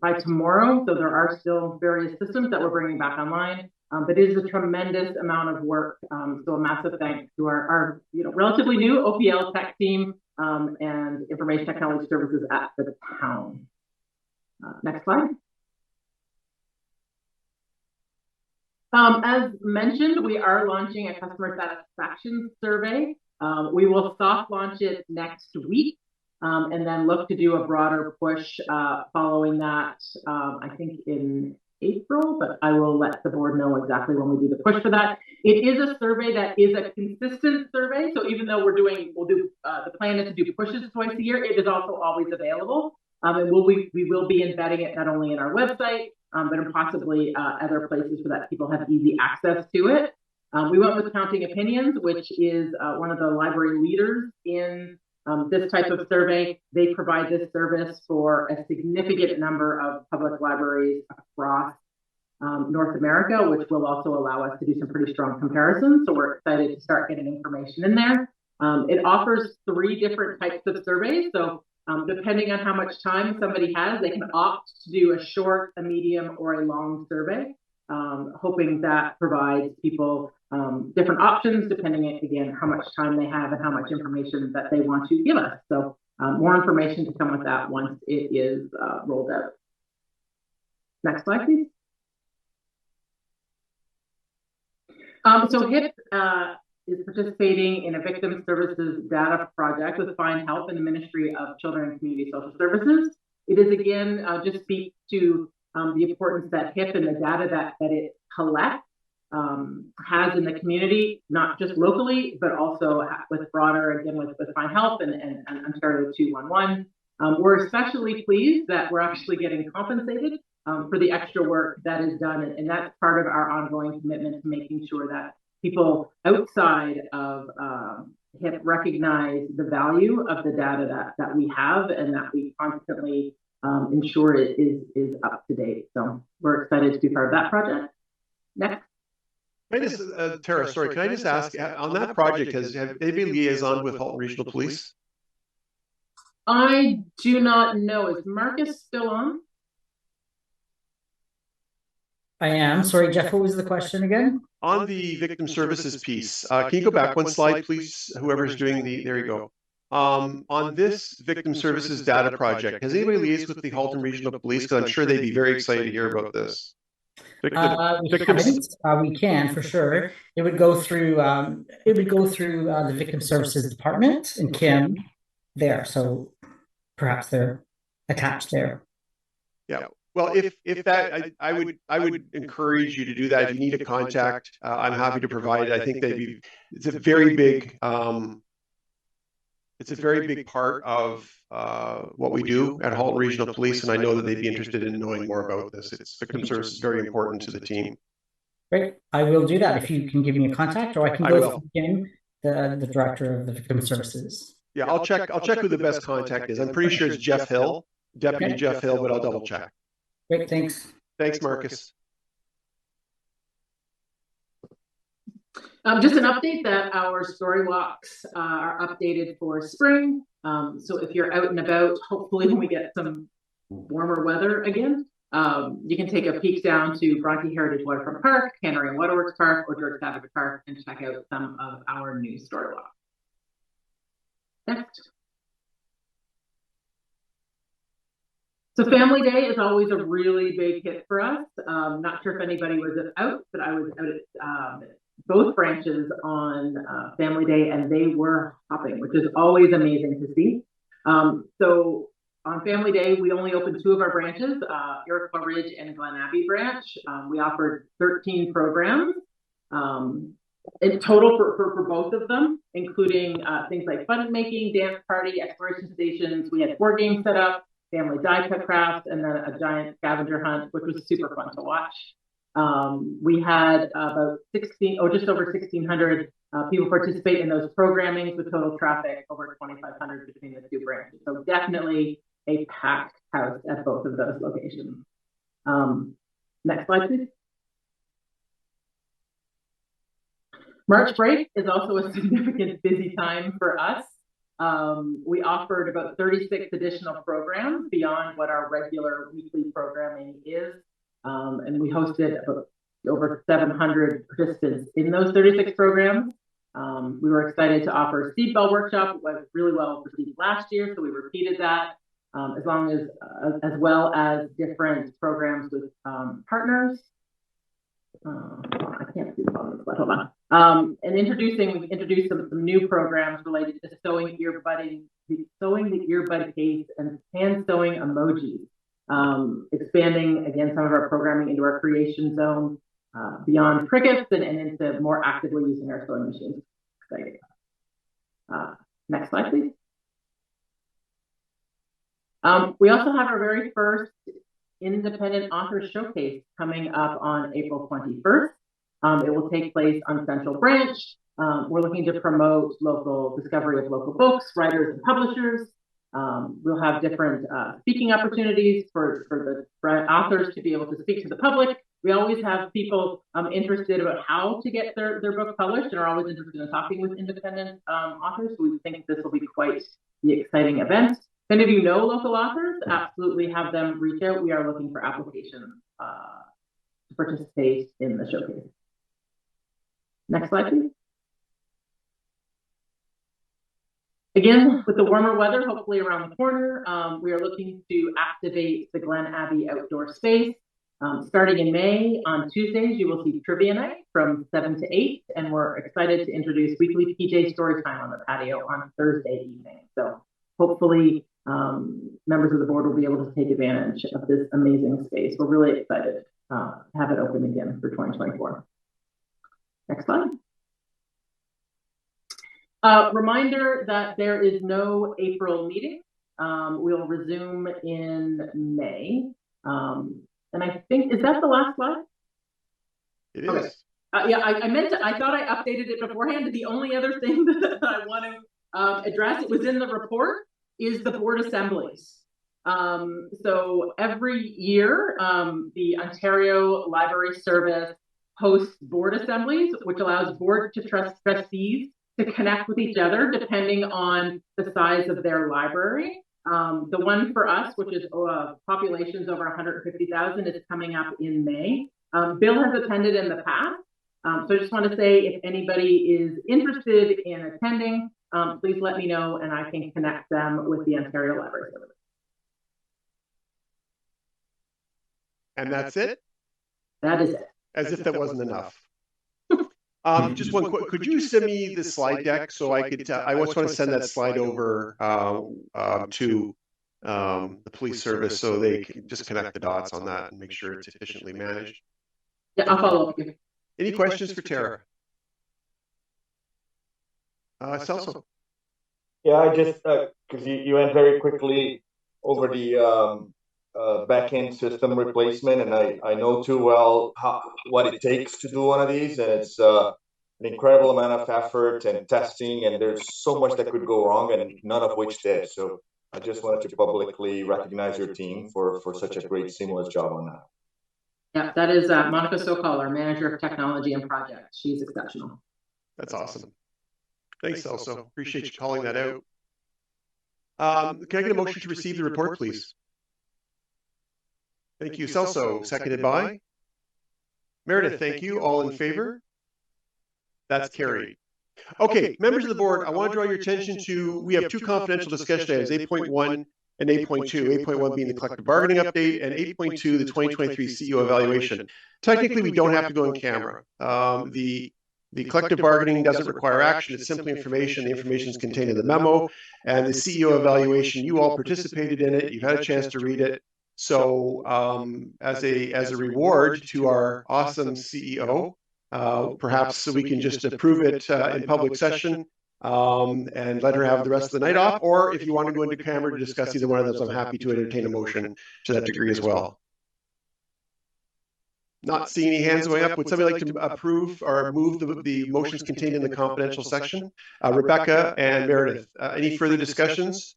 by tomorrow. So there are still various systems that we're bringing back online. But it is a tremendous amount of work. So a massive thanks to our relatively new OPL tech team and information technology services at the town. Next slide. As mentioned, we are launching a customer satisfaction survey. We will soft launch it next week and then look to do a broader push following that, I think in April, but I will let the board know exactly when we do the push for that. It is a survey that is a consistent survey. So even though we'll do the plan is to do pushes twice a year, it is also always available. And we will be embedding it not only in our website, but in possibly other places so that people have easy access to it. We went with Counting Opinions, which is one of the library leaders in this type of survey. They provide this service for a significant number of public libraries across North America, which will also allow us to do some pretty strong comparisons. So we're excited to start getting information in there. It offers 3 different types of surveys. So depending on how much time somebody has, they can opt to do a short, a medium, or a long survey, hoping that provides people different options depending on, again, how much time they have and how much information that they want to give us. So more information to come with that once it is rolled out. Next slide, please. So HIP is participating in a victim services data project with Find Help in the Ministry of Children and Community Social Services. It is, again, just speaks to the importance that HIP and the data that it collects has in the community, not just locally, but also with broader, again, with Find Help and Ontario 211. We're especially pleased that we're actually getting compensated for the extra work that is done, and that's part of our ongoing commitment to making sure that people outside of HIP recognize the value of the data that we have and that we constantly ensure it is up to date. So we're excited to be part of that project. Next. Can I just, Tara, sorry, can I just ask, on that project, have they been liaison with Halton Regional Police? I do not know. Is Marcus still on? I am. Sorry, Jeff, what was the question again? On the victim services piece, can you go back 1 slide, please? Whoever's doing there you go. On this victim services data project, has anybody liaised with the Halton Regional Police? Because I'm sure they'd be very excited to hear about this. We can for sure. It would go through the Victim Services Department and Kim there. So perhaps they're attached there. Yeah. Well, if that, I would encourage you to do that. If you need a contact, I'm happy to provide it. I think it's a very big part of what we do at Halton Regional Police, and I know that they'd be interested in knowing more about this. Victim service is very important to the team. Great, I will do that if you can give me a contact, or I can go through Kim, the director of the Victim Services. Yeah, I'll check who the best contact is. I'm pretty sure it's Jeff Hill, Deputy Jeff Hill, but I'll double check. Great, thanks. Thanks, Marcus. Just an update that our story walks are updated for spring. So if you're out and about, hopefully when we get some warmer weather again, you can take a peek down to Bronte Heritage Waterfront Park, Cannery and Waterworks Park, or George Savage Park and check out some of our new story walks. Next. So Family Day is always a really big hit for us. Not sure if anybody was out, but I was out at both branches on Family Day, and they were hopping, which is always amazing to see. So on Family Day, we only opened 2 of our branches, Iroquois Ridge and Glen Abbey branch. We offered 13 programs in total for both of them, including things like fun making, dance party, exploration stations. We had board games set up, family die cut crafts, and then a giant scavenger hunt, which was super fun to watch. We had about just over 1,600 people participate in those programmings with total traffic over 2,500 between the 2 branches. So definitely a packed house at both of those locations. Next slide, please. March break is also a significant busy time for us. We offered about 36 additional programs beyond what our regular weekly programming is. And we hosted about over 700 participants in those 36 programs. We were excited to offer a seed ball workshop. It was really well received last year, so we repeated that, as well as different programs with partners. I can't see the bottom of the slide. Hold on. And we introduced some new programs related to sewing the earbud case and hand sewing emojis. expanding, again, some of our programming into our creation zone, beyond crickets and into more actively using our sewing machines. Exciting. Next slide, please. We also have our very first independent author showcase coming up on April 21st. It will take place on Central Branch. We're looking to promote local discovery of local books, writers, and publishers. We'll have different speaking opportunities for the authors to be able to speak to the public. We always have people interested about how to get their book published and are always interested in talking with independent authors. So we think this will be quite the exciting event. If any of you know local authors, absolutely have them reach out. We are looking for applications to participate in the showcase. Next slide, please. Again, with the warmer weather, hopefully around the corner, we are looking to activate the Glen Abbey outdoor space. Starting in May, on Tuesdays, you will see trivia night from 7 to 8, and we're excited to introduce weekly PJ story time on the patio on Thursday evening. So hopefully, members of the board will be able to take advantage of this amazing space. We're really excited to have it open again for 2024. Next slide. Reminder that there is no April meeting. We'll resume in May. And I think, is that the last slide? It okay. is. Yeah, I meant to, I thought I updated it beforehand. The only other thing that I want to address, it was in the report, is the board assemblies. So every year, the Ontario Library Service hosts board assemblies, which allows board to trustees to connect with each other depending on the size of their library. The one for us, which is populations over 150,000, is coming up in May. Bill has attended in the past. So I just want to say, if anybody is interested in attending, please let me know and I can connect them with the Ontario Library Service. And that's it? That is it. As if that wasn't enough. Just one quick, could you send me the slide deck so I could, I just want to send that slide over to the police service so they can just connect the dots on that and make sure it's efficiently managed. Yeah, I'll follow up with you. Any questions for Tara? Celso? Yeah, I just, because you went very quickly over the back-end system replacement, and I know too well what it takes to do one of these, and it's an incredible amount of effort and testing, and there's so much that could go wrong, and none of which did. So I just wanted to publicly recognize your team for such a great, seamless job on that. Yeah, that is Monica Sokol, our manager of technology and projects. She's exceptional. That's awesome. Thanks, Celso. Appreciate you calling that out. Can I get a motion to receive the report, please? Thank you, Celso. Seconded by Meredith. Thank you. All in favor? That's carried. Okay, members of the board, I want to draw your attention to, we have two confidential discussion items, 8.1 and 8.2. 8.1 being the collective bargaining update, and 8.2, the 2023 CEO evaluation. Technically, we don't have to go on camera. The collective bargaining doesn't require action. It's simply information. The information is contained in the memo. And the CEO evaluation, you all participated in it. You've had a chance to read it. So as a reward to our awesome CEO, perhaps we can just approve it in public session and let her have the rest of the night off. Or if you want to go into camera to discuss either one of those, I'm happy to entertain a motion to that degree as well. Not seeing any hands going up. Would somebody like to approve or move the motions contained in the confidential section? Rebecca and Meredith, any further discussions,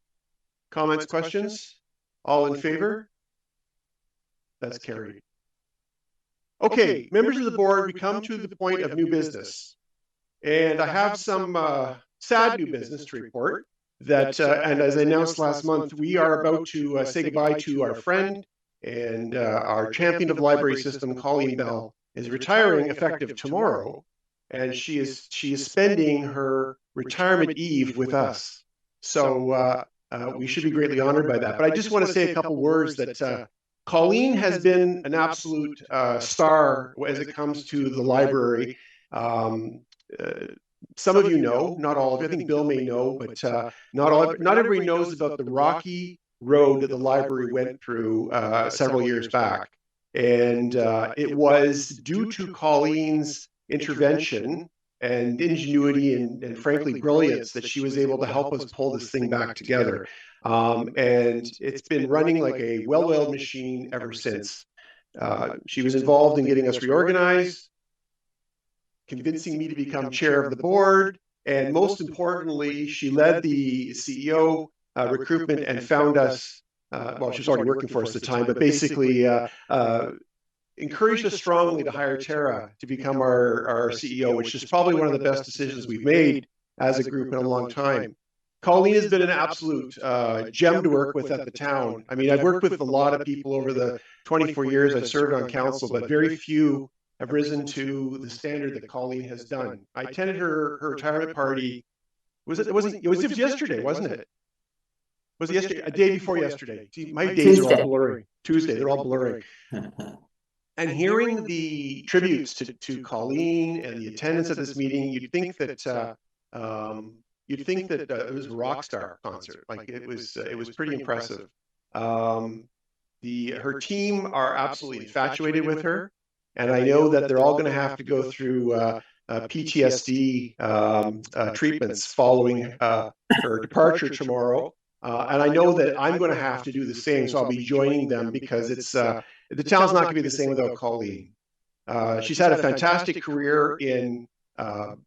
comments, questions? All in favor? That's carried. Okay, members of the board, we come to the point of new business. And I have some sad new business to report that, and as I announced last month, we are about to say goodbye to our friend and our champion of the library system, Colleen Bell, is retiring effective tomorrow. And she is spending her retirement eve with us. So we should be greatly honored by that. But I just want to say a couple words that Colleen has been an absolute star as it comes to the library. Some of you know, not all of you. I think Bill may know, but not everybody knows about the rocky road that the library went through several years back. And it was due to Colleen's intervention and ingenuity and frankly brilliance that she was able to help us pull this thing back together. And it's been running like a well-oiled machine ever since. She was involved in getting us reorganized, convincing me to become chair of the board, and most importantly, she led the CEO recruitment and found us, well, she was already working for us at the time, but basically encouraged us strongly to hire Tara to become our CEO, which is probably one of the best decisions we've made as a group in a long time. Colleen has been an absolute gem to work with at the town. I mean, I've worked with a lot of people over the 24 years I've served on council, but very few have risen to the standard that Colleen has done. I attended her retirement party. It was yesterday, wasn't it? Was it yesterday? A day before yesterday. See, my days are all blurring. Tuesday, they're all blurring. And hearing the tributes to Colleen and the attendance at this meeting, you'd think that it was a rock star concert. Like it was pretty impressive. Her team are absolutely infatuated with her, and I know that they're all going to have to go through PTSD treatments following her departure tomorrow. And I know that I'm going to have to do the same, so I'll be joining them because it's the town's not going to be the same without Colleen. She's had a fantastic career in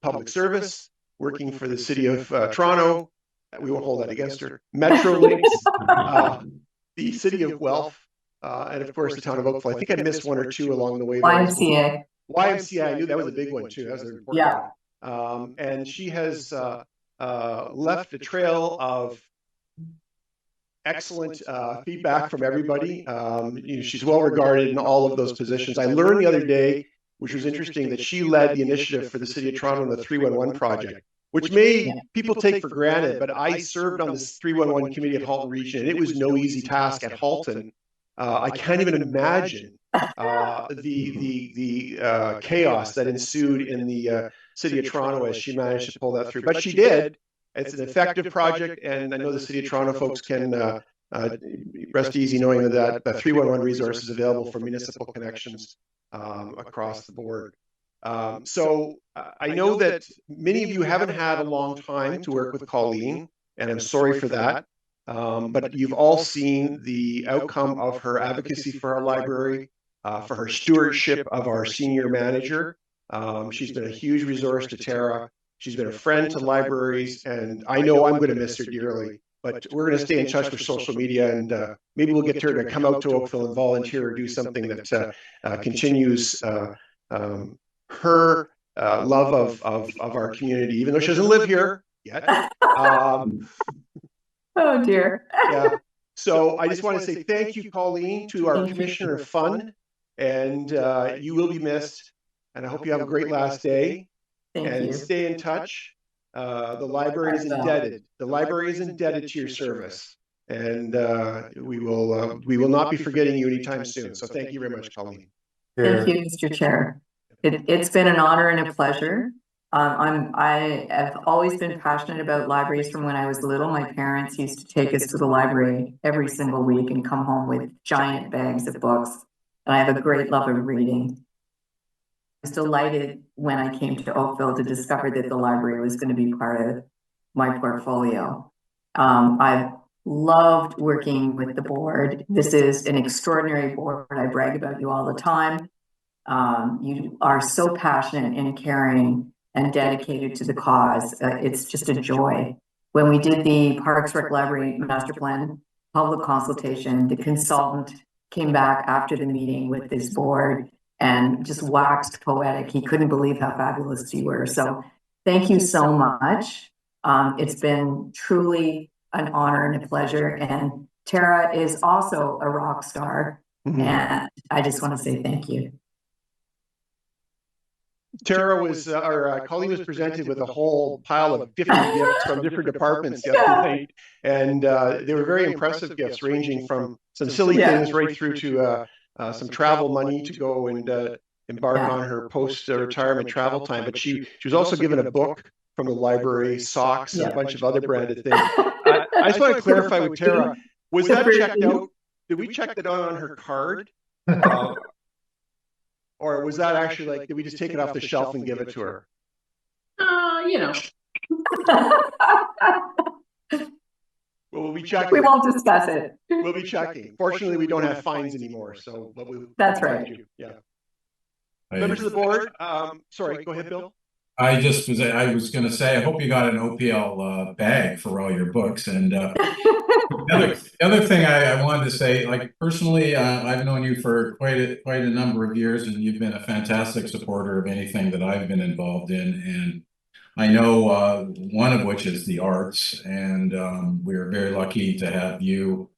public service, working for the city of Toronto. We won't hold that against her. Metrolinx, the city of Guelph, and of course the town of Oakville. I think I missed one or two along the way. YMCA. YMCA, I knew that was a big one too. That was an important one. And she has left a trail of excellent feedback from everybody. She's well regarded in all of those positions. I learned the other day, which was interesting, that she led the initiative for the city of Toronto in the 311 project, which people take for granted, but I served on this 311 committee at Halton Region, and it was no easy task at Halton. I can't even imagine the chaos that ensued in the city of Toronto as she managed to pull that through. But she did. It's an effective project, and I know the city of Toronto folks can rest easy knowing that the 311 resource is available for municipal connections across the board. So I know that many of you haven't had a long time to work with Colleen, and I'm sorry for that. But you've all seen the outcome of her advocacy for our library, for her stewardship of our senior manager. She's been a huge resource to Tara. She's been a friend to libraries, and I know I'm going to miss her dearly. But we're going to stay in touch with social media, and maybe we'll get her to come out to Oakville and volunteer or do something that continues her love of our community, even though she doesn't live here yet. Oh dear. Yeah. So I just want to say thank you, Colleen, to our Commissioner of Fun, and you will be missed. And I hope you have a great last day. Thank you. Stay in touch. The library is indebted. The library is indebted to your service, and we will not be forgetting you anytime soon. So thank you very much, Colleen. Thank you, Mr. Chair. It's been an honor and a pleasure. I have always been passionate about libraries from when I was little. My parents used to take us to the library every single week and come home with giant bags of books. And I have a great love of reading. I was delighted when I came to Oakville to discover that the library was going to be part of my portfolio. I've loved working with the board. This is an extraordinary board. I brag about you all the time. You are so passionate and caring and dedicated to the cause. It's just a joy. When we did the Parks Rec Library Master Plan public consultation, the consultant came back after the meeting with this board and just waxed poetic. He couldn't believe how fabulous you were. So thank you so much. It's been truly an honor and a pleasure. And Tara is also a rock star. And I just want to say thank you. Tara was, Colleen was presented with a whole pile of different gifts from different departments the other night. And they were very impressive gifts, ranging from some silly things right through to some travel money to go and embark on her post-retirement travel time. But she was also given a book from the library, socks, and a bunch of other branded things. I just want to clarify with Tara, Was that checked out? Did we check that out on her card? Or was that actually like, did we just take it off the shelf and give it to her? You know. Well, we'll be checking. We won't discuss it. We'll be checking. Fortunately, we don't have fines anymore, so that's right. Yeah. Members of the board, sorry, go ahead, Bill. I was going to say, I hope you got an OPL bag for all your books. And the other thing I wanted to say, like personally, I've known you for quite a number of years, and you've been a fantastic supporter of anything that I've been involved in. And I know one of which is the arts, and we're very lucky to have you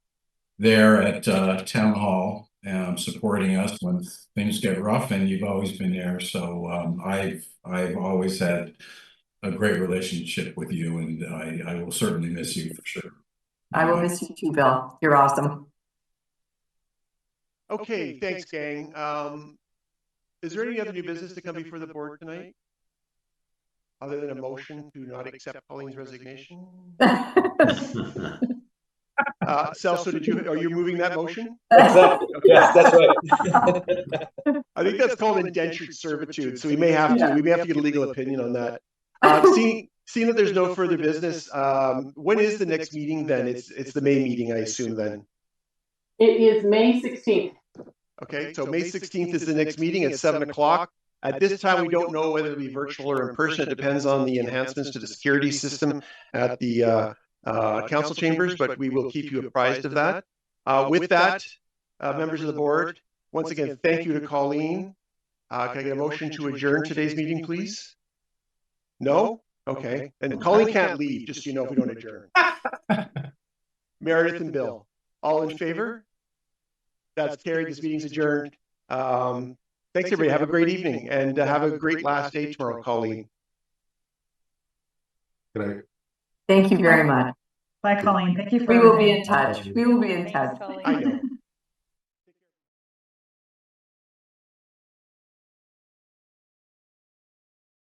there at Town Hall supporting us when things get rough, and you've always been there. So I've always had a great relationship with you, and I will certainly miss you for sure. I will miss you too, Bill. You're awesome. Okay, thanks, gang. Is there any other new business to come before the board tonight? Other than a motion to not accept Pauline's resignation? Celso, are you moving that motion? Exactly. Yes, that's right. I think that's called indentured servitude, so we may have to get a legal opinion on that. Seeing that there's no further business, when is the next meeting then? It's the May meeting, I assume then. It is May 16th. Okay, so May 16th is the next meeting at 7 o'clock. At this time, we don't know whether it'll be virtual or in person. It depends on the enhancements to the security system at the council chambers, but we will keep you apprised of that. With that, members of the board, once again, thank you to Colleen. Can I get a motion to adjourn today's meeting, please? No? Okay. And Colleen can't leave, just so you know, if we don't adjourn. Meredith and Bill, all in favor? That's carried. This meeting's adjourned. Thanks, everybody. Have a great evening, and have a great last day tomorrow, Colleen. Good night. Thank you very much. Bye, Colleen. Thank you for. We will be in touch. We will be in touch. Thanks, Colleen. I know.